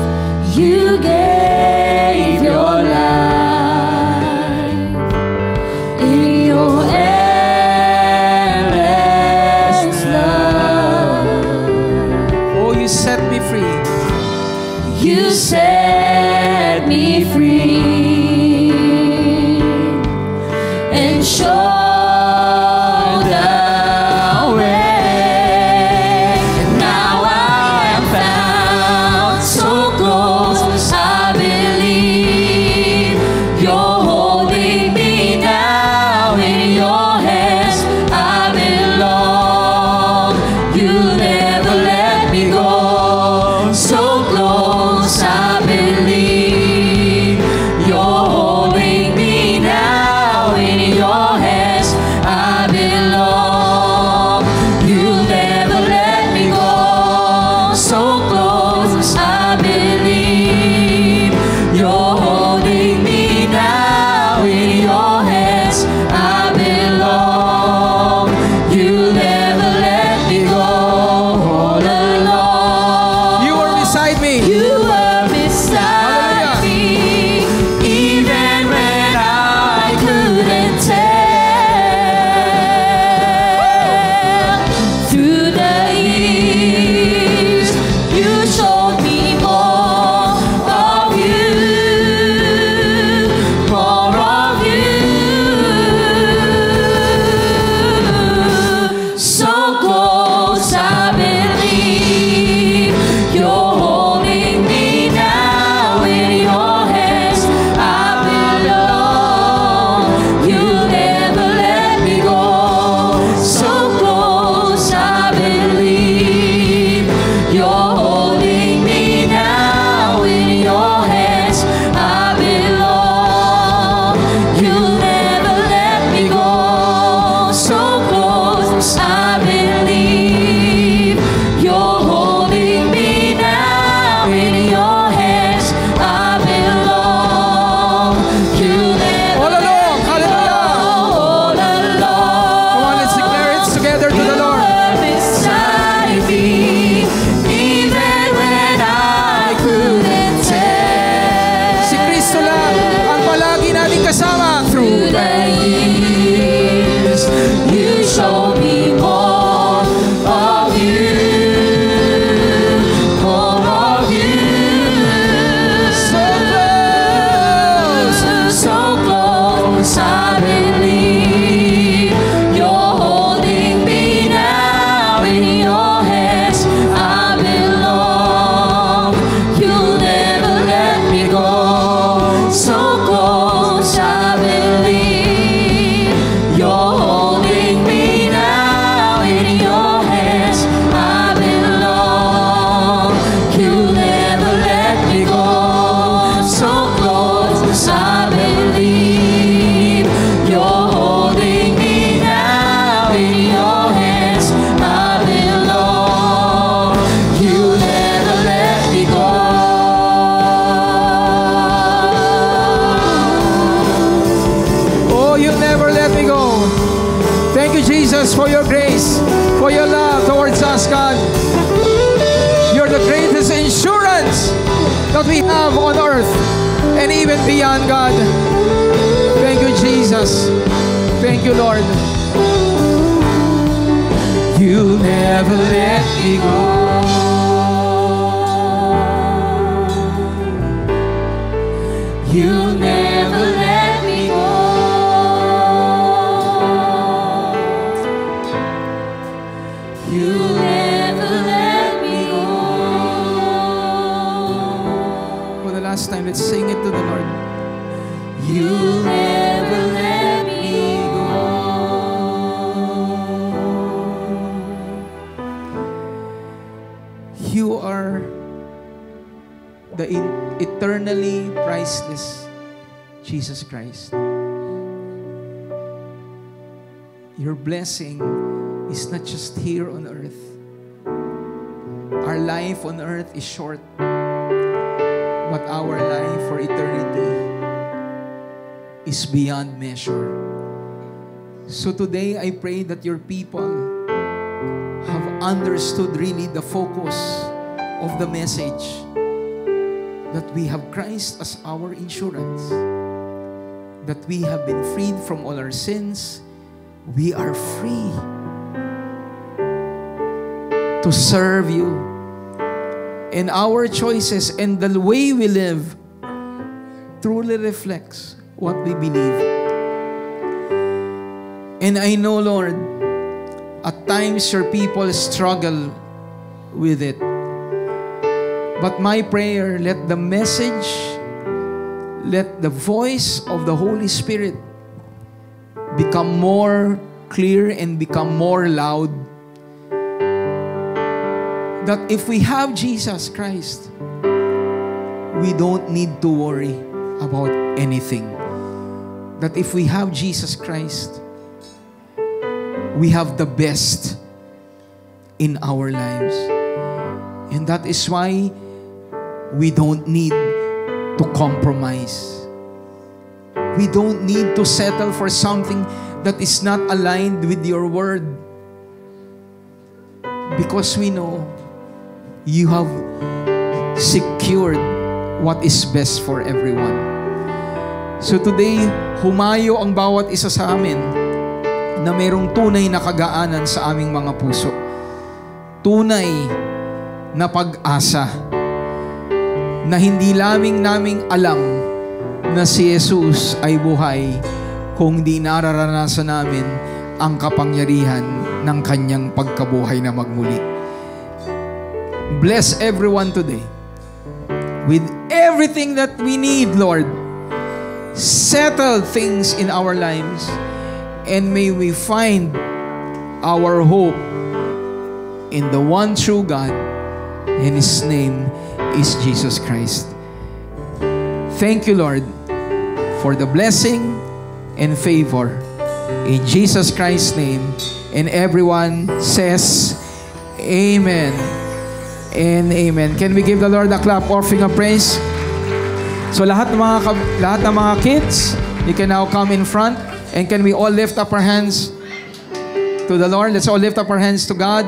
You gave your life in your endless love. Oh, you set me free. You set me free and showed the way. And now I am found so close. I believe you're holding me now in your hands. I belong. You'll never let me go. So close, I believe you're holding me now in your hands. I belong. You'll never let me go. So close, I believe you're holding me now in your hands. I belong. You'll never let me go. All along. You were beside me. You were beside me, even when I couldn't tell. Through the years, you showed me more of you, more of you. So close, I believe you're holding me now in your hands. I belong. You'll never let me go. So close, I believe you're holding me now in your hands. I belong. You'll never let me go. So close, I believe you're holding me now in your hands. I belong. You'll never All along. let me go. Hallelujah. All along. Come on, let's declare it together to You the Lord. were beside me, even when I couldn't tell. Si Kristo lang ang palagi nating kasama. Through the years, you showed me more of you, more of you. So close, I believe you're holding me now in your hands. I belong. You'll never let me go. So close, I believe you're holding me now in your hands. I belong. You'll never let me go. So close, I believe you're holding me now in your hands. I belong. You'll never let me go. Oh, you'll never let me go. Thank you, Jesus, for your grace, for your love towards us, God. You're the greatest insurance that we have on earth and even beyond, God. Thank you, Jesus. Thank you, Lord. You'll never let me go. You'll never let me go. You'll never let me go. For the last time, let's sing it to the Lord. You'll never let me go. You are the eternally priceless Jesus Christ. Your blessing is not just here on earth. Our life on earth is short, but our life for eternity is beyond measure. So today, I pray that your people have understood really the focus of the message, that we have Christ as our insurance, that we have been freed from all our sins. We are free to serve you. And our choices and the way we live truly reflects what we believe. And I know, Lord, at times your people struggle with it. But my prayer, let the message, let the voice of the Holy Spirit become more clear and become more loud. That if we have Jesus Christ, we don't need to worry about anything. That if we have Jesus Christ, we have the best in our lives. And that is why we don't need to compromise. We don't need to settle for something that is not aligned with your word. Because we know you have secured what is best for everyone. So today, humayo ang bawat isa sa amin na mayroong tunay na kagaanan sa aming mga puso. Tunay na pag-asa na hindi lamang naming alam na si Jesus ay buhay kung di nararanasan namin ang kapangyarihan ng kanyang pagkabuhay na magmuli. Bless everyone today with everything that we need, Lord. Settle things in our lives, and may we find our hope in the one true God, and His name is Jesus Christ. Thank you, Lord, for the blessing and favor in Jesus Christ's name. And everyone says, Amen and amen. Can we give the Lord a clap offering of praise? So lahat ng mga kids, you can now come in front, and can we all lift up our hands to the Lord? Let's all lift up our hands to God.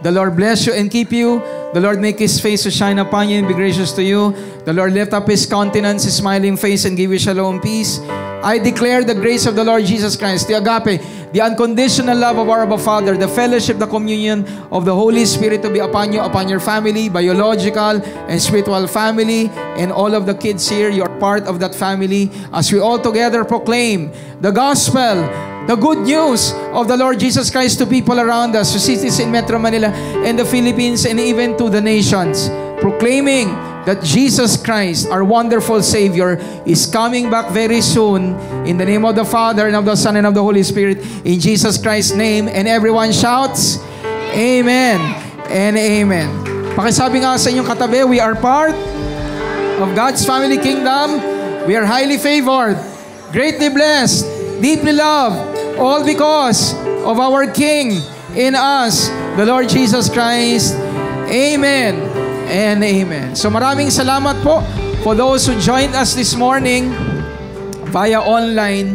The Lord bless you and keep you. The Lord make His face to shine upon you and be gracious to you. The Lord lift up His countenance, His smiling face, and give you shalom, peace. I declare the grace of the Lord Jesus Christ, the agape, the unconditional love of our Abba Father, the fellowship, the communion of the Holy Spirit to be upon you, upon your family, biological and spiritual family, and all of the kids here. You are part of that family as we all together proclaim the gospel, the good news of the Lord Jesus Christ to people around us, to cities in Metro Manila and the Philippines, and even to the nations, proclaiming that Jesus Christ, our wonderful Savior, is coming back very soon. In the name of the Father, and of the Son, and of the Holy Spirit, in Jesus Christ's name. And everyone shouts, Amen and Amen. Pakisabi nga sa inyong katabi, we are part of God's family kingdom. We are highly favored, greatly blessed, deeply loved, all because of our King in us, the Lord Jesus Christ. Amen and amen. So maraming salamat po for those who joined us this morning via online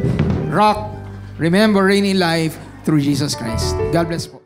Rock, Remember Reigning Life through Jesus Christ. God bless po.